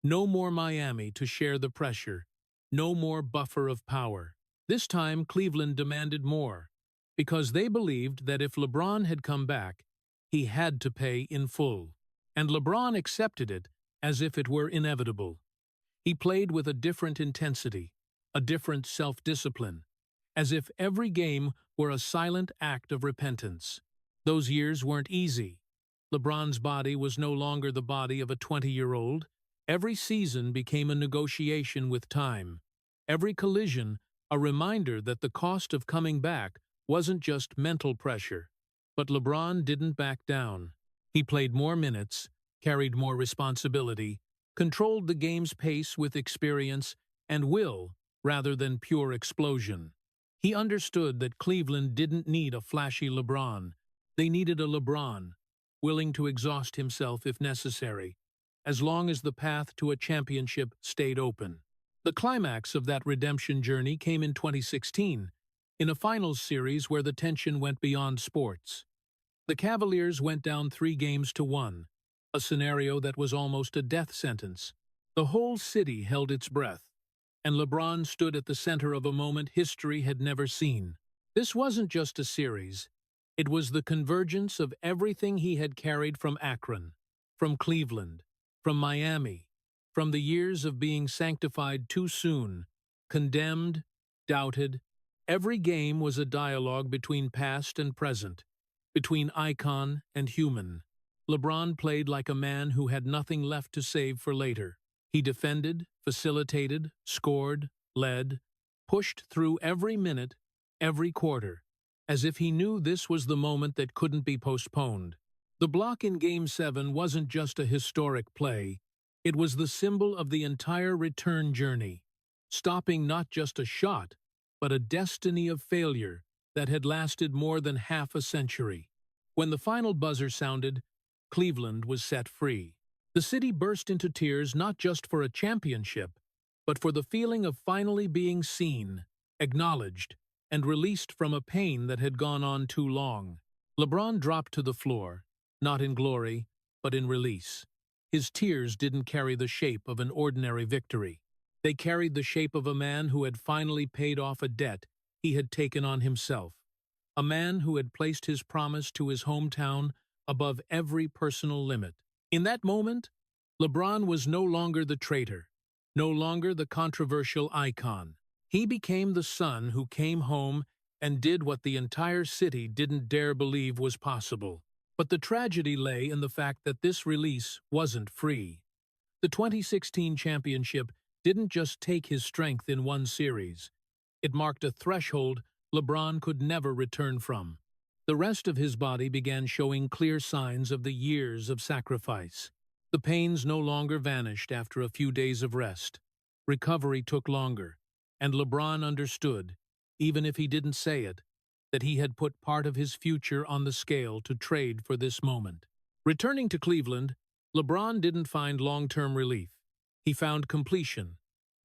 No more Miami to share the pressure, no more buffer of power. This time Cleveland demanded more, because they believed that if LeBron had come back, he had to pay in full. And LeBron accepted it as if it were inevitable. He played with a different intensity, a different self-discipline, as if every game were a silent act of repentance. Those years weren't easy. LeBron's body was no longer the body of a 20-year-old. Every season became a negotiation with time. Every collision, a reminder that the cost of coming back wasn't just mental pressure. But LeBron didn't back down. He played more minutes, carried more responsibility, controlled the game's pace with experience and will rather than pure explosion. He understood that Cleveland didn't need a flashy LeBron. They needed a LeBron, willing to exhaust himself if necessary, as long as the path to a championship stayed open. The climax of that redemption journey came in 2016, in a finals series where the tension went beyond sports. The Cavaliers went down 3-1, a scenario that was almost a death sentence. The whole city held its breath, and LeBron stood at the center of a moment history had never seen. This wasn't just a series. It was the convergence of everything he had carried from Akron, from Cleveland, from Miami, from the years of being sanctified too soon, condemned, doubted. Every game was a dialogue between past and present, between icon and human. LeBron played like a man who had nothing left to save for later. He defended, facilitated, scored, led, pushed through every minute, every quarter, as if he knew this was the moment that couldn't be postponed. The block in Game 7 wasn't just a historic play, it was the symbol of the entire return journey, stopping not just a shot, but a destiny of failure that had lasted more than half a century. When the final buzzer sounded, Cleveland was set free. The city burst into tears not just for a championship, but for the feeling of finally being seen, acknowledged, and released from a pain that had gone on too long. LeBron dropped to the floor, not in glory, but in release. His tears didn't carry the shape of an ordinary victory. They carried the shape of a man who had finally paid off a debt he had taken on himself. A man who had placed his promise to his hometown above every personal limit. In that moment, LeBron was no longer the traitor, no longer the controversial icon. He became the son who came home and did what the entire city didn't dare believe was possible. But the tragedy lay in the fact that this release wasn't free. The 2016 championship didn't just take his strength in one series. It marked a threshold LeBron could never return from. The rest of his body began showing clear signs of the years of sacrifice. The pains no longer vanished after a few days of rest. Recovery took longer, and LeBron understood, even if he didn't say it, that he had put part of his future on the scale to trade for this moment. Returning to Cleveland, LeBron didn't find long-term relief. He found completion,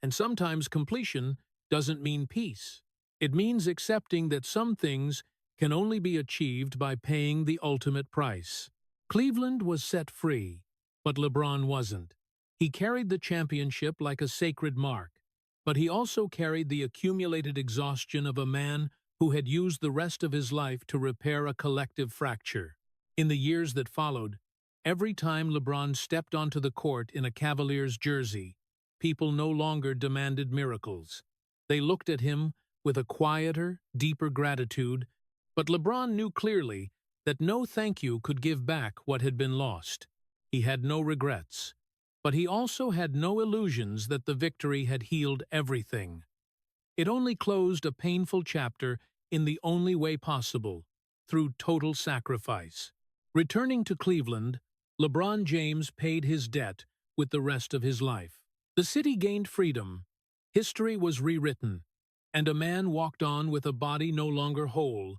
and sometimes completion doesn't mean peace. It means accepting that some things can only be achieved by paying the ultimate price. Cleveland was set free, but LeBron wasn't. He carried the championship like a sacred mark, but he also carried the accumulated exhaustion of a man who had used the rest of his life to repair a collective fracture. In the years that followed, every time LeBron stepped onto the court in a Cavaliers jersey, people no longer demanded miracles. They looked at him with a quieter, deeper gratitude, but LeBron knew clearly that no thank you could give back what had been lost. He had no regrets, but he also had no illusions that the victory had healed everything. It only closed a painful chapter in the only way possible, through total sacrifice. Returning to Cleveland, LeBron James paid his debt with the rest of his life. The city gained freedom, history was rewritten, and a man walked on with a body no longer whole,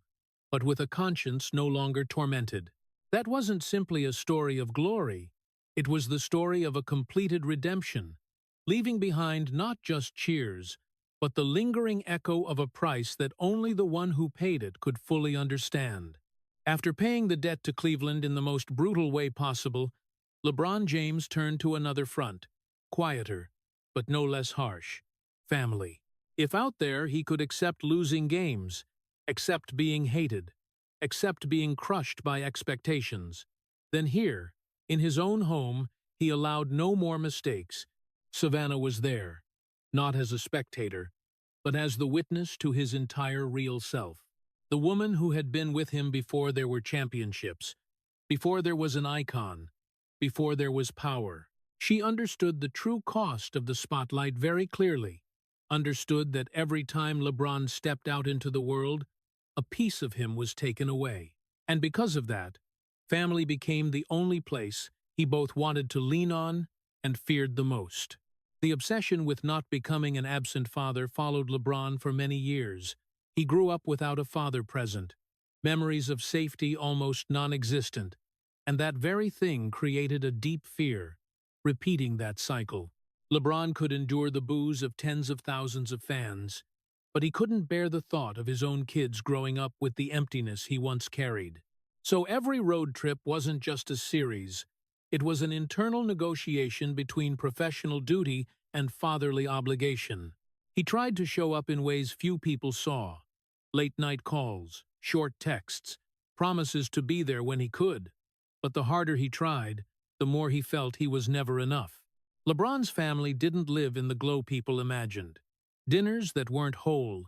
but with a conscience no longer tormented. That wasn't simply a story of glory, it was the story of a completed redemption, leaving behind not just cheers, but the lingering echo of a price that only the one who paid it could fully understand. After paying the debt to Cleveland in the most brutal way possible, LeBron James turned to another front, quieter, but no less harsh: family. If out there he could accept losing games, accept being hated, accept being crushed by expectations, then here, in his own home, he allowed no more mistakes. Savannah was there, not as a spectator, but as the witness to his entire real self. The woman who had been with him before there were championships, before there was an icon, before there was power. She understood the true cost of the spotlight very clearly, understood that every time LeBron stepped out into the world, a piece of him was taken away. And because of that, family became the only place he both wanted to lean on and feared the most. The obsession with not becoming an absent father followed LeBron for many years. He grew up without a father present, memories of safety almost non-existent, and that very thing created a deep fear, repeating that cycle. LeBron could endure the boos of tens of thousands of fans, but he couldn't bear the thought of his own kids growing up with the emptiness he once carried. So every road trip wasn't just a series. It was an internal negotiation between professional duty and fatherly obligation. He tried to show up in ways few people saw: late-night calls, short texts, promises to be there when he could. But the harder he tried, the more he felt he was never enough. LeBron's family didn't live in the glow people imagined. Dinners that weren't whole,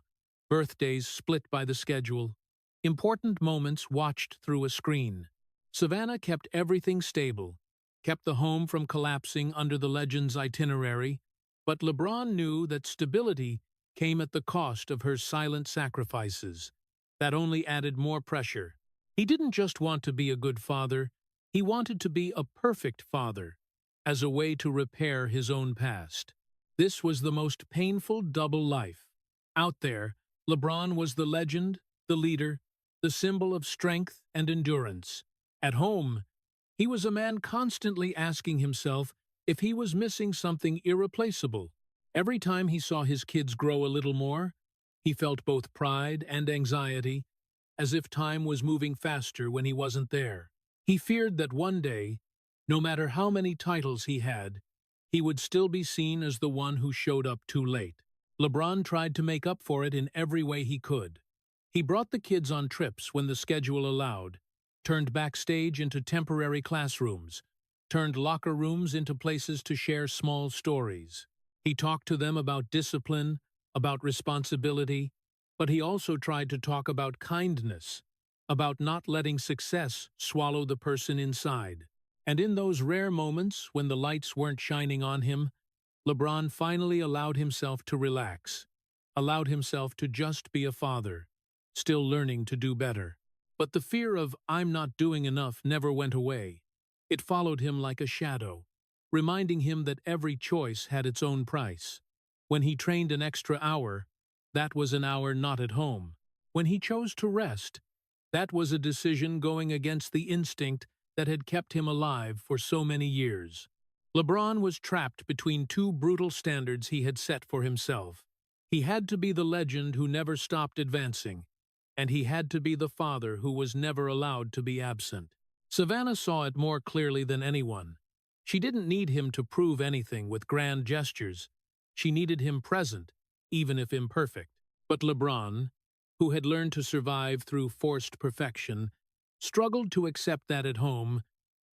birthdays split by the schedule, Important moments watched through a screen. Savannah kept everything stable, kept the home from collapsing under the legend's itinerary, but LeBron knew that stability came at the cost of her silent sacrifices. That only added more pressure. He didn't just want to be a good father, he wanted to be a perfect father, as a way to repair his own past. This was the most painful double life. Out there, LeBron was the legend, the leader, the symbol of strength and endurance. At home, he was a man constantly asking himself if he was missing something irreplaceable. Every time he saw his kids grow a little more, he felt both pride and anxiety, as if time was moving faster when he wasn't there. He feared that one day, no matter how many titles he had, he would still be seen as the one who showed up too late. LeBron tried to make up for it in every way he could. He brought the kids on trips when the schedule allowed, turned backstage into temporary classrooms, turned locker rooms into places to share small stories. He talked to them about discipline, about responsibility, but he also tried to talk about kindness, about not letting success swallow the person inside. And in those rare moments when the lights weren't shining on him, LeBron finally allowed himself to relax, allowed himself to just be a father, still learning to do better. But the fear of "I'm not doing enough" never went away. It followed him like a shadow, reminding him that every choice had its own price. When he trained an extra hour, that was an hour not at home. When he chose to rest, that was a decision going against the instinct that had kept him alive for so many years. LeBron was trapped between two brutal standards he had set for himself. He had to be the legend who never stopped advancing, and he had to be the father who was never allowed to be absent. Savannah saw it more clearly than anyone. She didn't need him to prove anything with grand gestures. She needed him present, even if imperfect. But LeBron, who had learned to survive through forced perfection, struggled to accept that at home,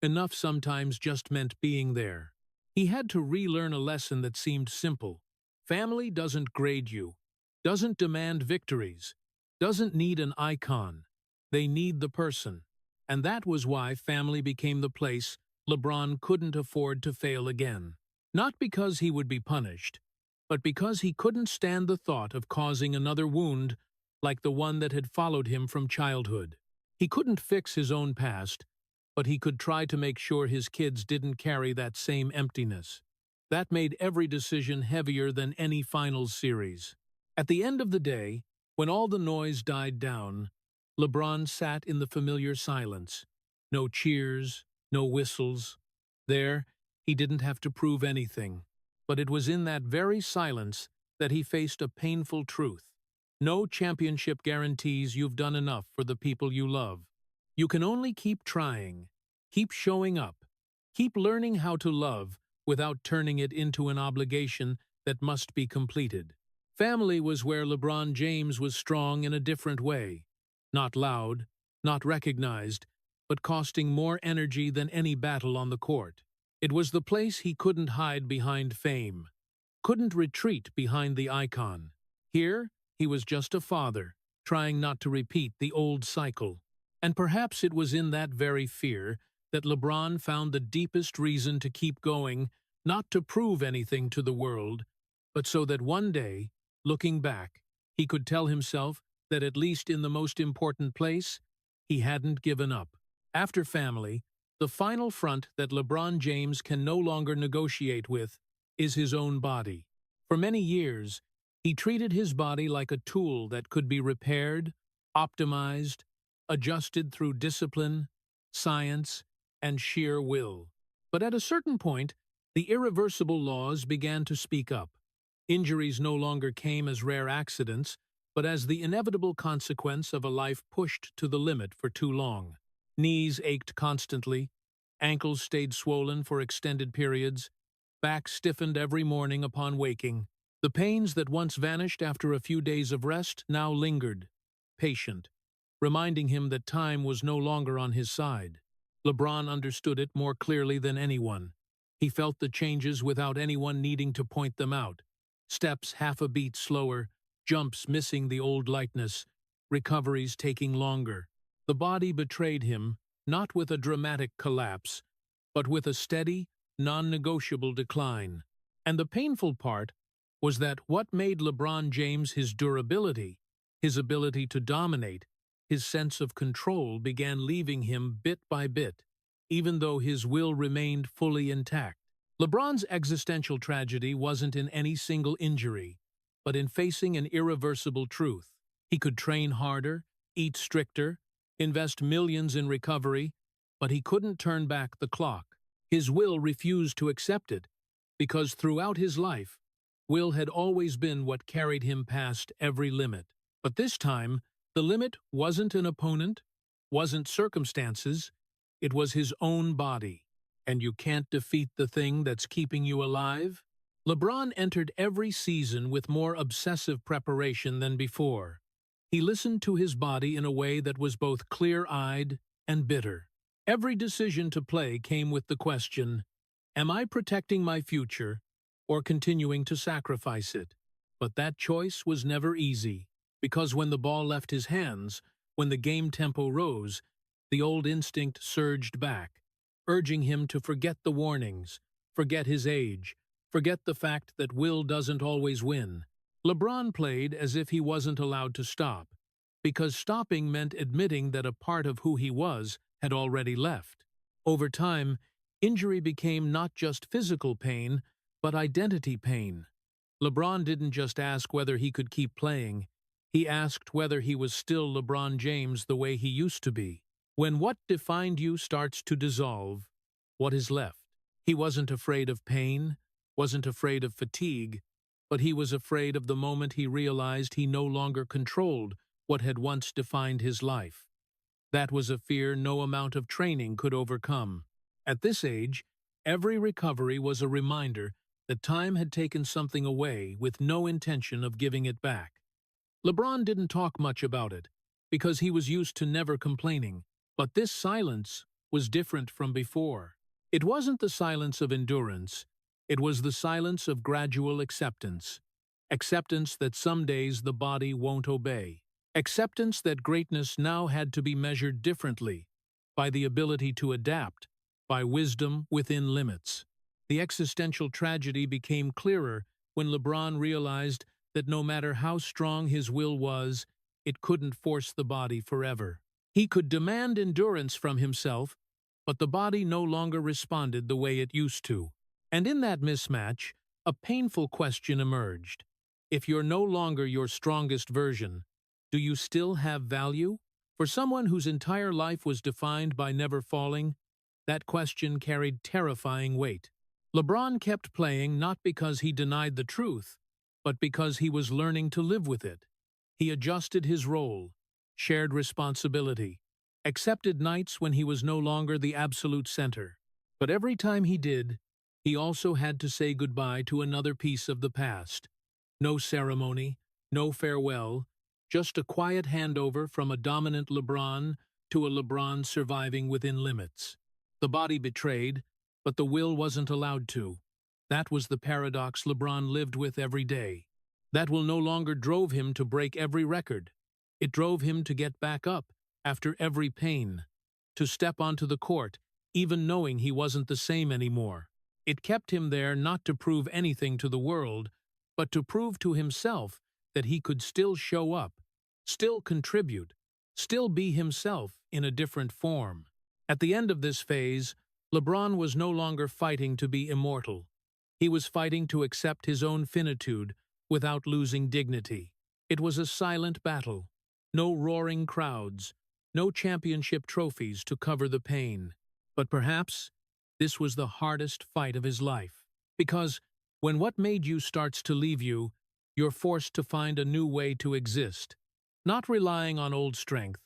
enough sometimes just meant being there. He had to relearn a lesson that seemed simple. Family doesn't grade you, doesn't demand victories, doesn't need an icon. They need the person. And that was why family became the place LeBron couldn't afford to fail again. Not because he would be punished, but because he couldn't stand the thought of causing another wound like the one that had followed him from childhood. He couldn't fix his own past, but he could try to make sure his kids didn't carry that same emptiness. That made every decision heavier than any finals series. At the end of the day, when all the noise died down, LeBron sat in the familiar silence. No cheers, no whistles. There, he didn't have to prove anything. But it was in that very silence that he faced a painful truth. No championship guarantees you've done enough for the people you love. You can only keep trying, keep showing up, keep learning how to love without turning it into an obligation that must be completed. Family was where LeBron James was strong in a different way. Not loud, not recognized, but costing more energy than any battle on the court. It was the place he couldn't hide behind fame, couldn't retreat behind the icon. Here, he was just a father, trying not to repeat the old cycle. And perhaps it was in that very fear that LeBron found the deepest reason to keep going, not to prove anything to the world, but so that one day, looking back, he could tell himself that at least in the most important place, he hadn't given up. After family, the final front that LeBron James can no longer negotiate with is his own body. For many years, he treated his body like a tool that could be repaired, optimized, adjusted through discipline, science, and sheer will. But at a certain point, the irreversible laws began to speak up. Injuries no longer came as rare accidents, but as the inevitable consequence of a life pushed to the limit for too long. Knees ached constantly, ankles stayed swollen for extended periods, back stiffened every morning upon waking. The pains that once vanished after a few days of rest now lingered, patient, reminding him that time was no longer on his side. LeBron understood it more clearly than anyone. He felt the changes without anyone needing to point them out. Steps half a beat slower, jumps missing the old lightness, recoveries taking longer. The body betrayed him, not with a dramatic collapse, but with a steady, non-negotiable decline. And the painful part was that what made LeBron James his durability, his ability to dominate, his sense of control began leaving him bit by bit, even though his will remained fully intact. LeBron's existential tragedy wasn't in any single injury, but in facing an irreversible truth. He could train harder, eat stricter, invest millions in recovery, but he couldn't turn back the clock. His will refused to accept it, because throughout his life, will had always been what carried him past every limit. But this time, the limit wasn't an opponent, wasn't circumstances, it was his own body. And you can't defeat the thing that's keeping you alive? LeBron entered every season with more obsessive preparation than before. He listened to his body in a way that was both clear-eyed and bitter. Every decision to play came with the question, am I protecting my future or continuing to sacrifice it? But that choice was never easy, because when the ball left his hands, when the game tempo rose, the old instinct surged back, urging him to forget the warnings, forget his age, forget the fact that will doesn't always win. LeBron played as if he wasn't allowed to stop, because stopping meant admitting that a part of who he was had already left. Over time, injury became not just physical pain, but identity pain. LeBron didn't just ask whether he could keep playing, he asked whether he was still LeBron James the way he used to be. When what defined you starts to dissolve, what is left? He wasn't afraid of pain, wasn't afraid of fatigue, but he was afraid of the moment he realized he no longer controlled what had once defined his life. That was a fear no amount of training could overcome. At this age, every recovery was a reminder that time had taken something away with no intention of giving it back. LeBron didn't talk much about it, because he was used to never complaining, but this silence was different from before. It wasn't the silence of endurance, it was the silence of gradual acceptance. Acceptance that some days the body won't obey. Acceptance that greatness now had to be measured differently, by the ability to adapt, by wisdom within limits. The existential tragedy became clearer when LeBron realized that no matter how strong his will was, it couldn't force the body forever. He could demand endurance from himself, but the body no longer responded the way it used to. And in that mismatch, a painful question emerged. If you're no longer your strongest version, do you still have value? For someone whose entire life was defined by never falling, that question carried terrifying weight. LeBron kept playing not because he denied the truth, but because he was learning to live with it. He adjusted his role, shared responsibility, accepted nights when he was no longer the absolute center. But every time he did, he also had to say goodbye to another piece of the past. No ceremony, no farewell, just a quiet handover from a dominant LeBron to a LeBron surviving within limits. The body betrayed, but the will wasn't allowed to. That was the paradox LeBron lived with every day. That will no longer drove him to break every record. It drove him to get back up after every pain, to step onto the court, even knowing he wasn't the same anymore. It kept him there not to prove anything to the world, but to prove to himself that he could still show up, still contribute, still be himself in a different form. At the end of this phase, LeBron was no longer fighting to be immortal. He was fighting to accept his own finitude without losing dignity. It was a silent battle. No roaring crowds, no championship trophies to cover the pain. But perhaps this was the hardest fight of his life. Because when what made you starts to leave you, you're forced to find a new way to exist, not relying on old strength,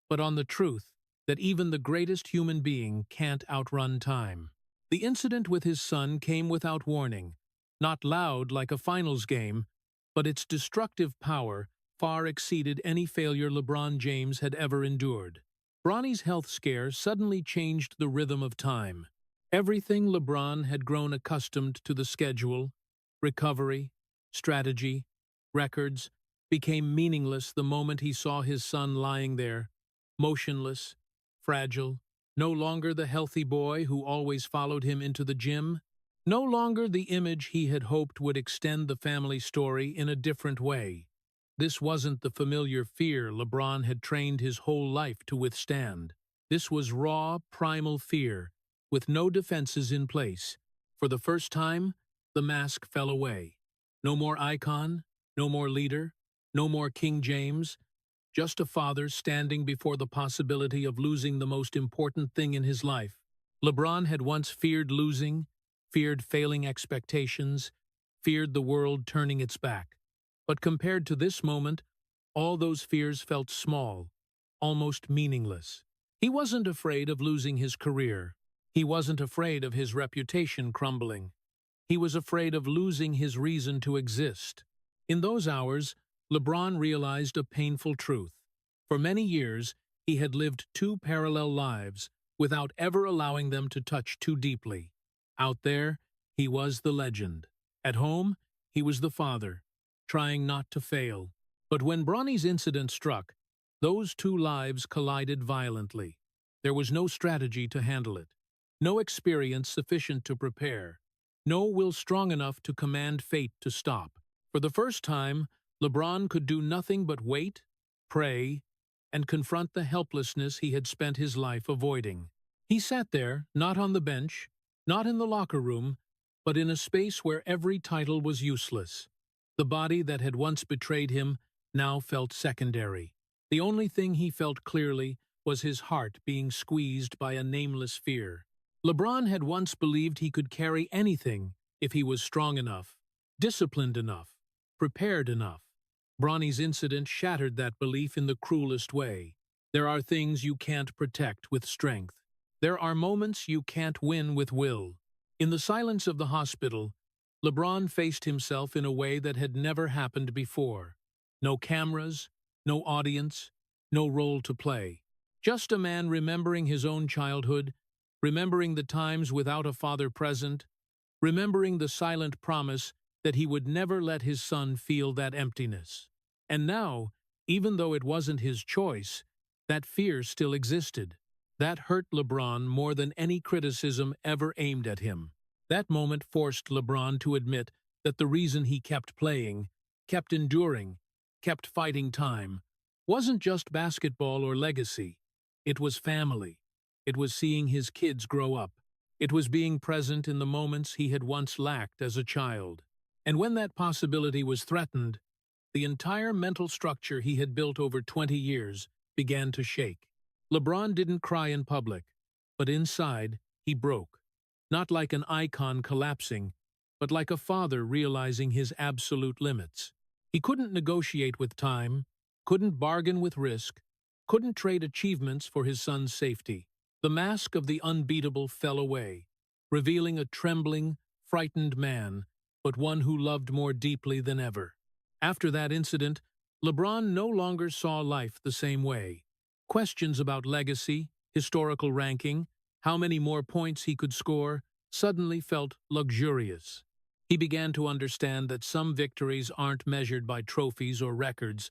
but on the truth that even the greatest human being can't outrun time. The incident with his son came without warning, not loud like a finals game, but its destructive power far exceeded any failure LeBron James had ever endured. Bronny's health scare suddenly changed the rhythm of time. Everything LeBron had grown accustomed to, the schedule, recovery, strategy, records, became meaningless the moment he saw his son lying there, motionless, fragile, no longer the healthy boy who always followed him into the gym, no longer the image he had hoped would extend the family story in a different way. This wasn't the familiar fear LeBron had trained his whole life to withstand. This was raw, primal fear, with no defenses in place. For the first time, the mask fell away. No more icon, no more leader, no more King James, just a father standing before the possibility of losing the most important thing in his life. LeBron had once feared losing, feared failing expectations, feared the world turning its back. But compared to this moment, all those fears felt small, almost meaningless. He wasn't afraid of losing his career. He wasn't afraid of his reputation crumbling. He was afraid of losing his reason to exist. In those hours, LeBron realized a painful truth. For many years, he had lived two parallel lives without ever allowing them to touch too deeply. Out there, he was the legend. At home, he was the father, trying not to fail. But when Bronny's incident struck, those two lives collided violently. There was no strategy to handle it, no experience sufficient to prepare, no will strong enough to command fate to stop. For the first time, LeBron could do nothing but wait, pray, and confront the helplessness he had spent his life avoiding. He sat there, not on the bench, not in the locker room, but in a space where every title was useless. The body that had once betrayed him now felt secondary. The only thing he felt clearly was his heart being squeezed by a nameless fear. LeBron had once believed he could carry anything if he was strong enough, disciplined enough, prepared enough. Bronny's incident shattered that belief in the cruelest way. There are things you can't protect with strength. There are moments you can't win with will. In the silence of the hospital, LeBron faced himself in a way that had never happened before. No cameras, no audience, no role to play. Just a man remembering his own childhood, remembering the times without a father present, remembering the silent promise that he would never let his son feel that emptiness. And now, even though it wasn't his choice, that fear still existed. That hurt LeBron more than any criticism ever aimed at him. That moment forced LeBron to admit that the reason he kept playing, kept enduring, kept fighting time, wasn't just basketball or legacy. It was family. It was seeing his kids grow up. It was being present in the moments he had once lacked as a child. And when that possibility was threatened, the entire mental structure he had built over 20 years began to shake. LeBron didn't cry in public, but inside, he broke. Not like an icon collapsing, but like a father realizing his absolute limits. He couldn't negotiate with time, couldn't bargain with risk, couldn't trade achievements for his son's safety. The mask of the unbeatable fell away, revealing a trembling, frightened man, but one who loved more deeply than ever. After that incident, LeBron no longer saw life the same way. Questions about legacy, historical ranking, how many more points he could score, suddenly felt luxurious. He began to understand that some victories aren't measured by trophies or records,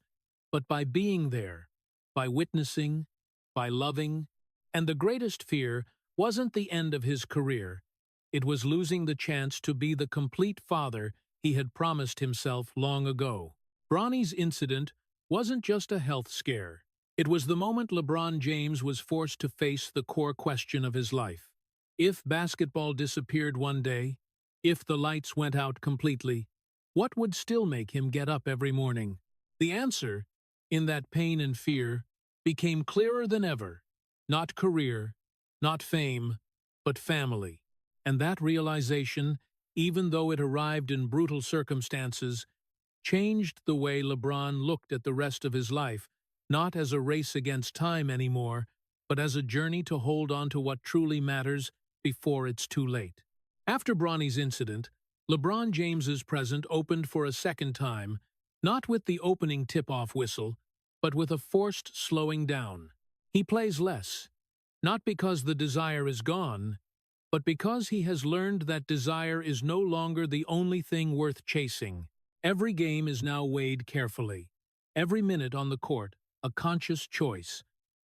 but by being there, by witnessing, by loving. And the greatest fear wasn't the end of his career. It was losing the chance to be the complete father he had promised himself long ago. Bronny's incident wasn't just a health scare. It was the moment LeBron James was forced to face the core question of his life. If basketball disappeared one day, if the lights went out completely, what would still make him get up every morning? The answer, in that pain and fear, became clearer than ever. Not career, not fame, but family. And that realization, even though it arrived in brutal circumstances, changed the way LeBron looked at the rest of his life, not as a race against time anymore, but as a journey to hold on to what truly matters before it's too late. After Bronny's incident, LeBron James's present opened for a second time, not with the opening tip-off whistle, but with a forced slowing down. He plays less, not because the desire is gone, but because he has learned that desire is no longer the only thing worth chasing. Every game is now weighed carefully. Every minute on the court, a conscious choice,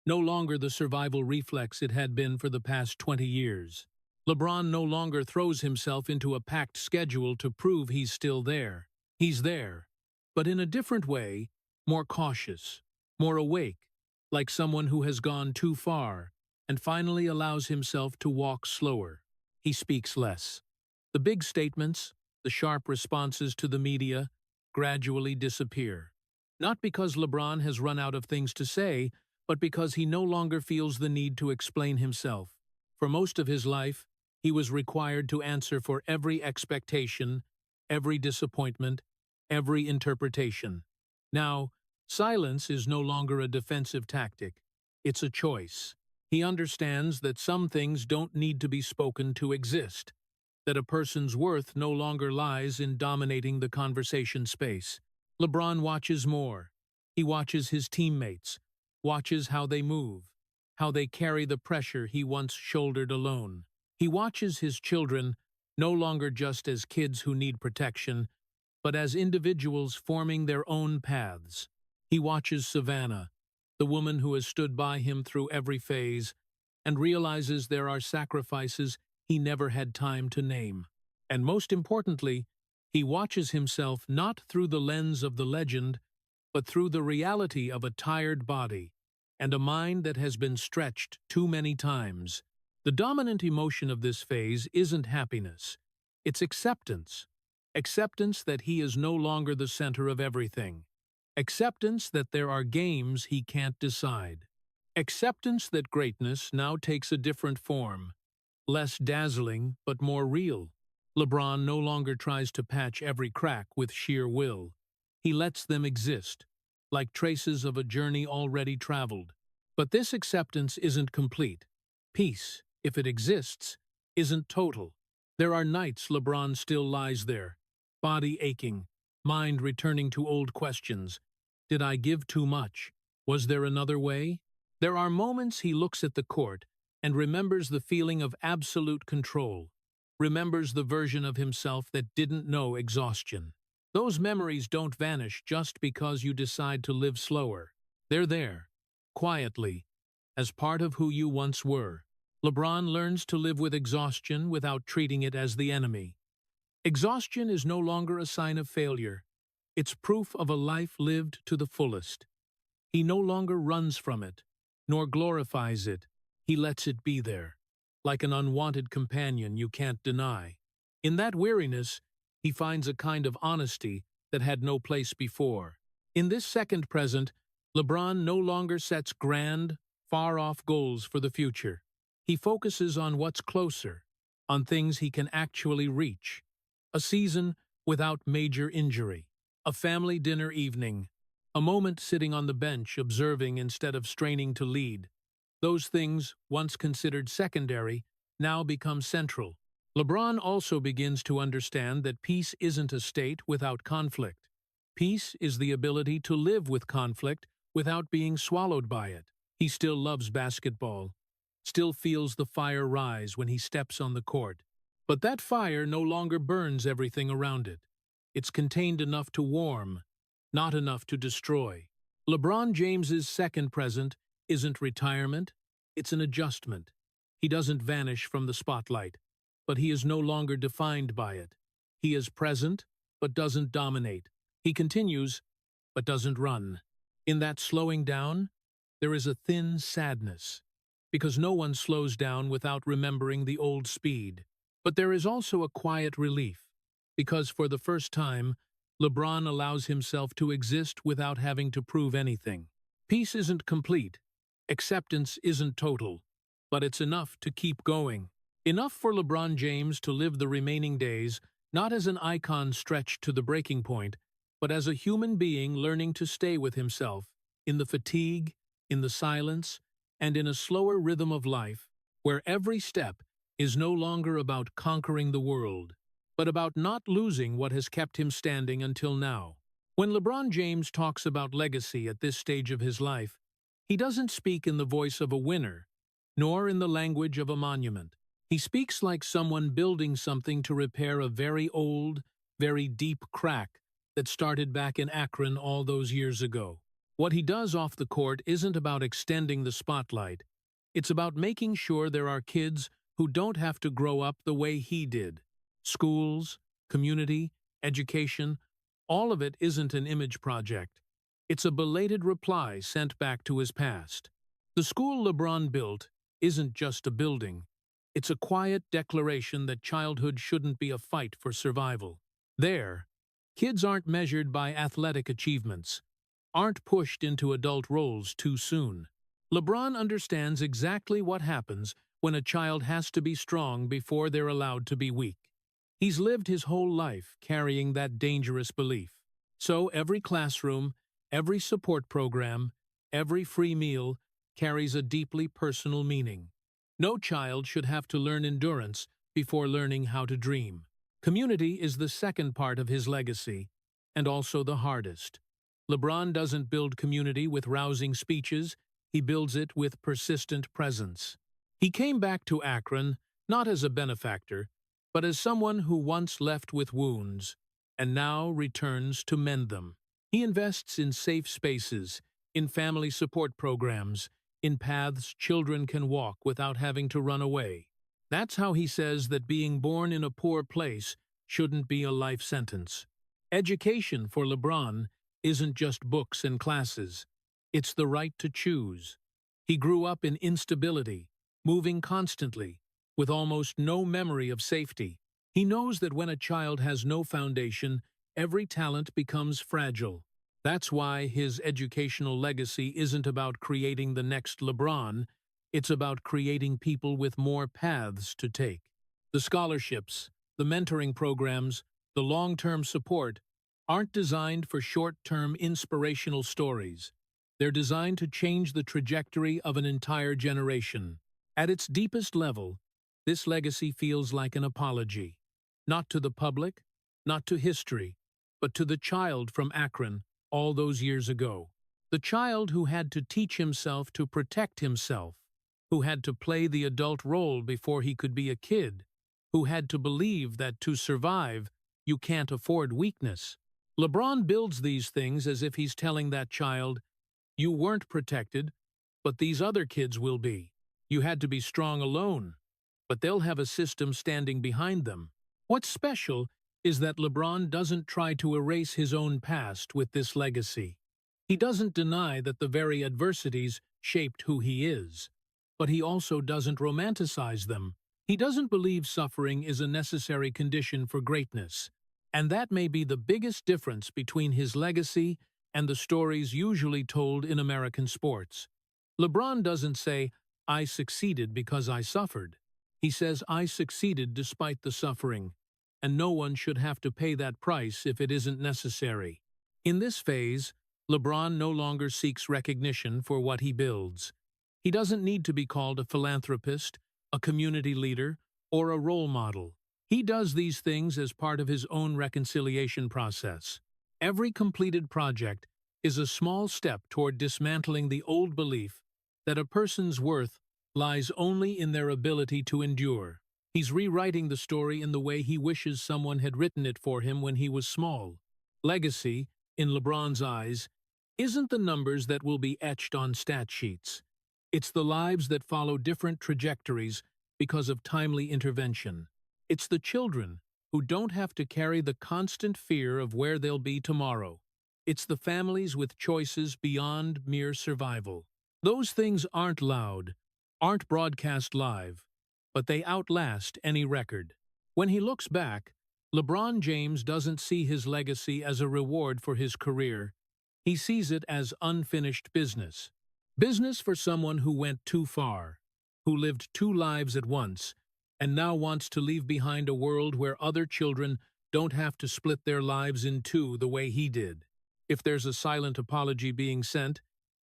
no longer the survival reflex it had been for the past 20 years. LeBron no longer throws himself into a packed schedule to prove he's still there. He's there, but in a different way, more cautious, more awake, like someone who has gone too far and finally allows himself to walk slower. He speaks less. The big statements, the sharp responses to the media, gradually disappear. Not because LeBron has run out of things to say, but because he no longer feels the need to explain himself. For most of his life, he was required to answer for every expectation, every disappointment, every interpretation. Now, silence is no longer a defensive tactic. It's a choice. He understands that some things don't need to be spoken to exist, that a person's worth no longer lies in dominating the conversation space. LeBron watches more. He watches his teammates, watches how they move, how they carry the pressure he once shouldered alone. He watches his children no longer just as kids who need protection, but as individuals forming their own paths. He watches Savannah, the woman who has stood by him through every phase, and realizes there are sacrifices he never had time to name. And most importantly, he watches himself not through the lens of the legend, but through the reality of a tired body and a mind that has been stretched too many times. The dominant emotion of this phase isn't happiness, it's acceptance. Acceptance that he is no longer the center of everything. Acceptance that there are games he can't decide. Acceptance that greatness now takes a different form, less dazzling but more real. LeBron no longer tries to patch every crack with sheer will. He lets them exist, like traces of a journey already traveled. But this acceptance isn't complete. Peace, if it exists, isn't total. There are nights LeBron still lies there, body aching, mind returning to old questions. Did I give too much? Was there another way? There are moments he looks at the court and remembers the feeling of absolute control, remembers the version of himself that didn't know exhaustion. Those memories don't vanish just because you decide to live slower. They're there, quietly, as part of who you once were. LeBron learns to live with exhaustion without treating it as the enemy. Exhaustion is no longer a sign of failure. It's proof of a life lived to the fullest. He no longer runs from it, nor glorifies it. He lets it be there, like an unwanted companion you can't deny. In that weariness, he finds a kind of honesty that had no place before. In this second present, LeBron no longer sets grand, far-off goals for the future. He focuses on what's closer, on things he can actually reach. A season without major injury, a family dinner evening, a moment sitting on the bench observing instead of straining to lead. Those things, once considered secondary, now become central. LeBron also begins to understand that peace isn't a state without conflict. Peace is the ability to live with conflict without being swallowed by it. He still loves basketball, still feels the fire rise when he steps on the court. But that fire no longer burns everything around it. It's contained enough to warm, not enough to destroy. LeBron James's second present isn't retirement, it's an adjustment. He doesn't vanish from the spotlight, but he is no longer defined by it. He is present, but doesn't dominate. He continues, but doesn't run. In that slowing down, there is a thin sadness, because no one slows down without remembering the old speed. But there is also a quiet relief, because for the first time, LeBron allows himself to exist without having to prove anything. Peace isn't complete, acceptance isn't total, but it's enough to keep going. Enough for LeBron James to live the remaining days not as an icon stretched to the breaking point, but as a human being learning to stay with himself, in the fatigue, in the silence, and in a slower rhythm of life, where every step is no longer about conquering the world, but about not losing what has kept him standing until now. When LeBron James talks about legacy at this stage of his life, he doesn't speak in the voice of a winner, nor in the language of a monument. He speaks like someone building something to repair a very old, very deep crack that started back in Akron all those years ago. What he does off the court isn't about extending the spotlight. It's about making sure there are kids who don't have to grow up the way he did. Schools, community, education, all of it isn't an image project. It's a belated reply sent back to his past. The school LeBron built isn't just a building. It's a quiet declaration that childhood shouldn't be a fight for survival. There, kids aren't measured by athletic achievements, aren't pushed into adult roles too soon. LeBron understands exactly what happens when a child has to be strong before they're allowed to be weak. He's lived his whole life carrying that dangerous belief. So every classroom, every support program, every free meal carries a deeply personal meaning. No child should have to learn endurance before learning how to dream. Community is the second part of his legacy, and also the hardest. LeBron doesn't build community with rousing speeches, he builds it with persistent presence. He came back to Akron not as a benefactor, but as someone who once left with wounds, and now returns to mend them. He invests in safe spaces, in family support programs, in paths children can walk without having to run away. That's how he says that being born in a poor place shouldn't be a life sentence. Education for LeBron isn't just books and classes. It's the right to choose. He grew up in instability, moving constantly, with almost no memory of safety. He knows that when a child has no foundation, every talent becomes fragile. That's why his educational legacy isn't about creating the next LeBron, it's about creating people with more paths to take. The scholarships, the mentoring programs, the long-term support aren't designed for short-term inspirational stories. They're designed to change the trajectory of an entire generation. At its deepest level, this legacy feels like an apology. Not to the public, not to history, but to the child from Akron all those years ago. The child who had to teach himself to protect himself, who had to play the adult role before he could be a kid, who had to believe that to survive, you can't afford weakness. LeBron builds these things as if he's telling that child, you weren't protected, but these other kids will be. You had to be strong alone, but they'll have a system standing behind them. What's special is that LeBron doesn't try to erase his own past with this legacy. He doesn't deny that the very adversities shaped who he is, but he also doesn't romanticize them. He doesn't believe suffering is a necessary condition for greatness, and that may be the biggest difference between his legacy and the stories usually told in American sports. LeBron doesn't say, I succeeded because I suffered. He says, I succeeded despite the suffering, and no one should have to pay that price if it isn't necessary. In this phase, LeBron no longer seeks recognition for what he builds. He doesn't need to be called a philanthropist, a community leader, or a role model. He does these things as part of his own reconciliation process. Every completed project is a small step toward dismantling the old belief that a person's worth lies only in their ability to endure. He's rewriting the story in the way he wishes someone had written it for him when he was small. Legacy, in LeBron's eyes, isn't the numbers that will be etched on stat sheets. It's the lives that follow different trajectories because of timely intervention. It's the children who don't have to carry the constant fear of where they'll be tomorrow. It's the families with choices beyond mere survival. Those things aren't loud, aren't broadcast live, but they outlast any record. When he looks back, LeBron James doesn't see his legacy as a reward for his career. He sees it as unfinished business. Business for someone who went too far, who lived two lives at once, and now wants to leave behind a world where other children don't have to split their lives in two the way he did. If there's a silent apology being sent,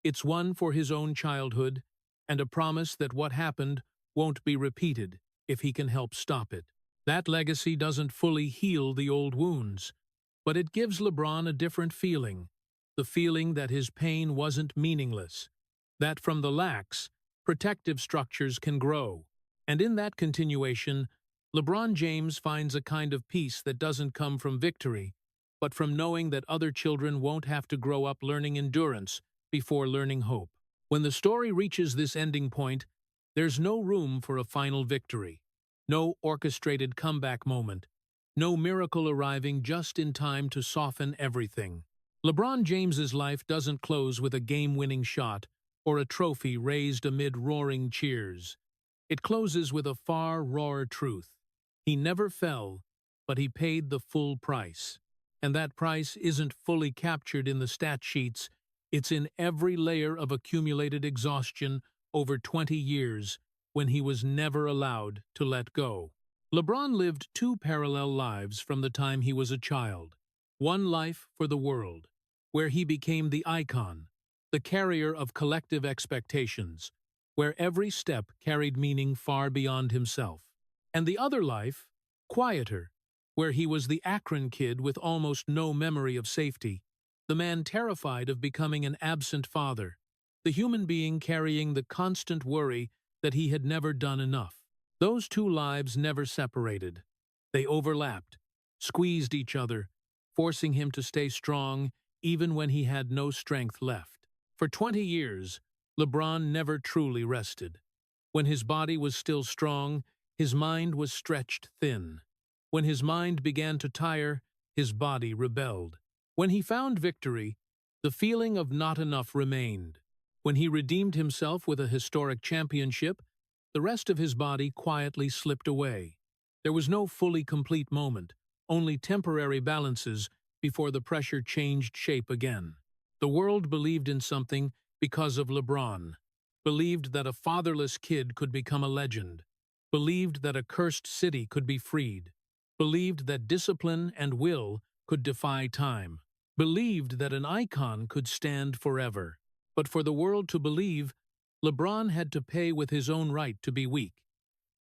it's one for his own childhood and a promise that what happened won't be repeated if he can help stop it. That legacy doesn't fully heal the old wounds, but it gives LeBron a different feeling, the feeling that his pain wasn't meaningless, that from the lacks, protective structures can grow. And in that continuation, LeBron James finds a kind of peace that doesn't come from victory, but from knowing that other children won't have to grow up learning endurance before learning hope. When the story reaches this ending point, there's no room for a final victory, no orchestrated comeback moment, no miracle arriving just in time to soften everything. LeBron James's life doesn't close with a game-winning shot or a trophy raised amid roaring cheers. It closes with a far rawer truth. He never fell, but he paid the full price. And that price isn't fully captured in the stat sheets, it's in every layer of accumulated exhaustion over 20 years when he was never allowed to let go. LeBron lived two parallel lives from the time he was a child. One life for the world, where he became the icon, the carrier of collective expectations, where every step carried meaning far beyond himself. And the other life, quieter, where he was the Akron kid with almost no memory of safety, the man terrified of becoming an absent father, the human being carrying the constant worry that he had never done enough. Those two lives never separated. They overlapped, squeezed each other, forcing him to stay strong even when he had no strength left. For 20 years, LeBron never truly rested. When his body was still strong, his mind was stretched thin. When his mind began to tire, his body rebelled. When he found victory, the feeling of not enough remained. When he redeemed himself with a historic championship, the rest of his body quietly slipped away. There was no fully complete moment, only temporary balances before the pressure changed shape again. The world believed in something because of LeBron, believed that a fatherless kid could become a legend, believed that a cursed city could be freed, believed that discipline and will could defy time, believed that an icon could stand forever. But for the world to believe, LeBron had to pay with his own right to be weak.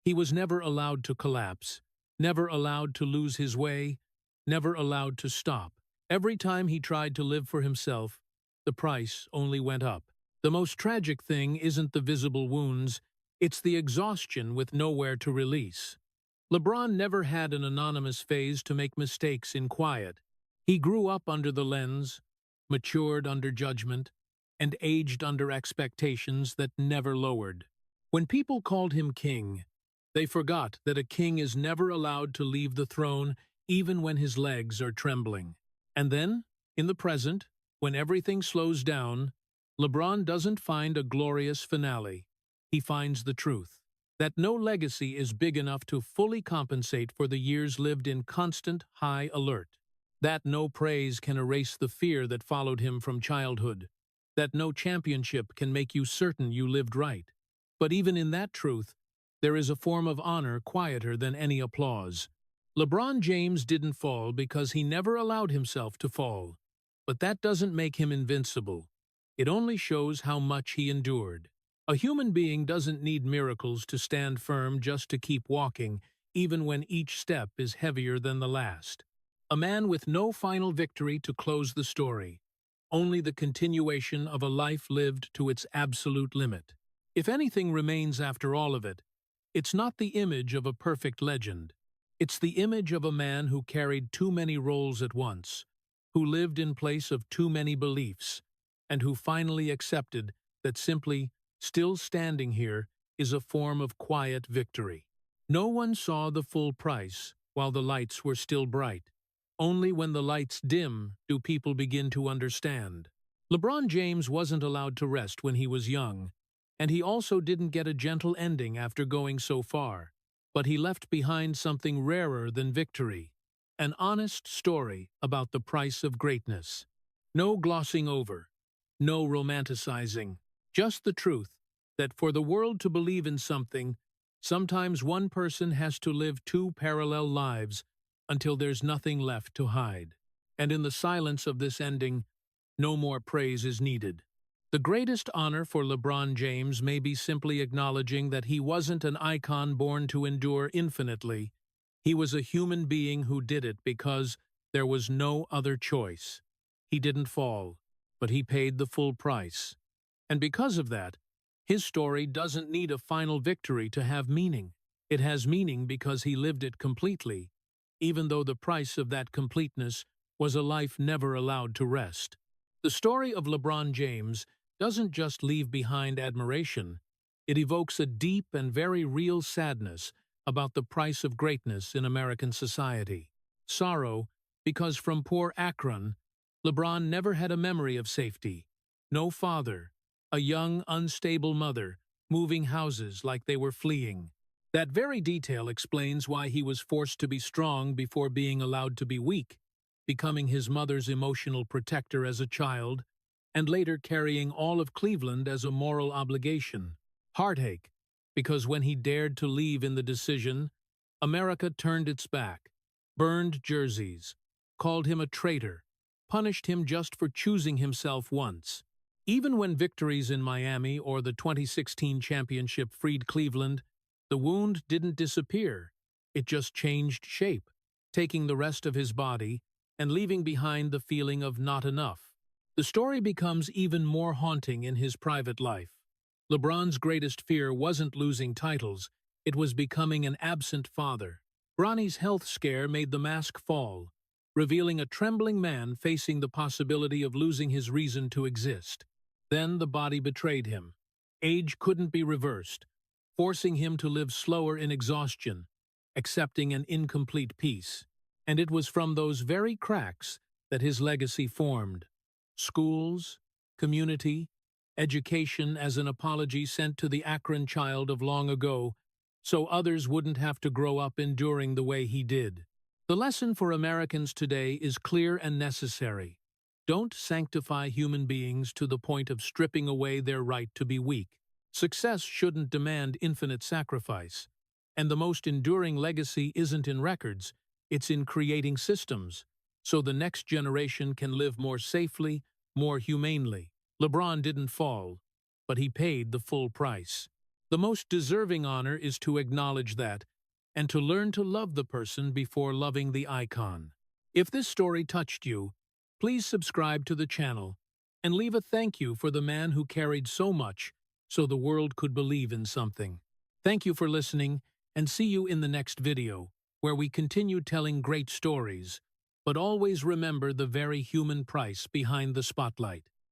He was never allowed to collapse, never allowed to lose his way, never allowed to stop. Every time he tried to live for himself, the price only went up. The most tragic thing isn't the visible wounds, it's the exhaustion with nowhere to release. LeBron never had an anonymous phase to make mistakes in quiet. He grew up under the lens, matured under judgment, and aged under expectations that never lowered. When people called him king, they forgot that a king is never allowed to leave the throne even when his legs are trembling. And then, in the present, when everything slows down, LeBron doesn't find a glorious finale. He finds the truth, that no legacy is big enough to fully compensate for the years lived in constant high alert, that no praise can erase the fear that followed him from childhood, that no championship can make you certain you lived right. But even in that truth, there is a form of honor quieter than any applause. LeBron James didn't fall because he never allowed himself to fall. But that doesn't make him invincible. It only shows how much he endured. A human being doesn't need miracles to stand firm just to keep walking, even when each step is heavier than the last. A man with no final victory to close the story. Only the continuation of a life lived to its absolute limit. If anything remains after all of it, it's not the image of a perfect legend. It's the image of a man who carried too many roles at once, who lived in place of too many beliefs, and who finally accepted that simply still standing here is a form of quiet victory. No one saw the full price while the lights were still bright. Only when the lights dim do people begin to understand. LeBron James wasn't allowed to rest when he was young, and he also didn't get a gentle ending after going so far. But he left behind something rarer than victory, an honest story about the price of greatness. No glossing over, no romanticizing, just the truth that for the world to believe in something, sometimes one person has to live two parallel lives until there's nothing left to hide. And in the silence of this ending, no more praise is needed. The greatest honor for LeBron James may be simply acknowledging that he wasn't an icon born to endure infinitely. He was a human being who did it because there was no other choice. He didn't fall, but he paid the full price. And because of that, his story doesn't need a final victory to have meaning. It has meaning because he lived it completely, even though the price of that completeness was a life never allowed to rest. The story of LeBron James doesn't just leave behind admiration, it evokes a deep and very real sadness about the price of greatness in American society. Sorrow, because from poor Akron, LeBron never had a memory of safety. No father, a young, unstable mother, moving houses like they were fleeing. That very detail explains why he was forced to be strong before being allowed to be weak, becoming his mother's emotional protector as a child, and later carrying all of Cleveland as a moral obligation. Heartache, because when he dared to leave in the decision, America turned its back, burned jerseys, called him a traitor, punished him just for choosing himself once. Even when victories in Miami or the 2016 championship freed Cleveland, the wound didn't disappear. It just changed shape, taking the rest of his body and leaving behind the feeling of not enough. The story becomes even more haunting in his private life. LeBron's greatest fear wasn't losing titles, it was becoming an absent father. Bronny's health scare made the mask fall, revealing a trembling man facing the possibility of losing his reason to exist. Then the body betrayed him. Age couldn't be reversed, forcing him to live slower in exhaustion, accepting an incomplete peace. And it was from those very cracks that his legacy formed. Schools, community, education as an apology sent to the Akron child of long ago, so others wouldn't have to grow up enduring the way he did. The lesson for Americans today is clear and necessary. Don't sanctify human beings to the point of stripping away their right to be weak. Success shouldn't demand infinite sacrifice. And the most enduring legacy isn't in records, it's in creating systems, so the next generation can live more safely, more humanely. LeBron didn't fall, but he paid the full price. The most deserving honor is to acknowledge that, and to learn to love the person before loving the icon. If this story touched you, please subscribe to the channel and leave a thank you for the man who carried so much so the world could believe in something. Thank you for listening, and see you in the next video, where we continue telling great stories, but always remember the very human price behind the spotlight.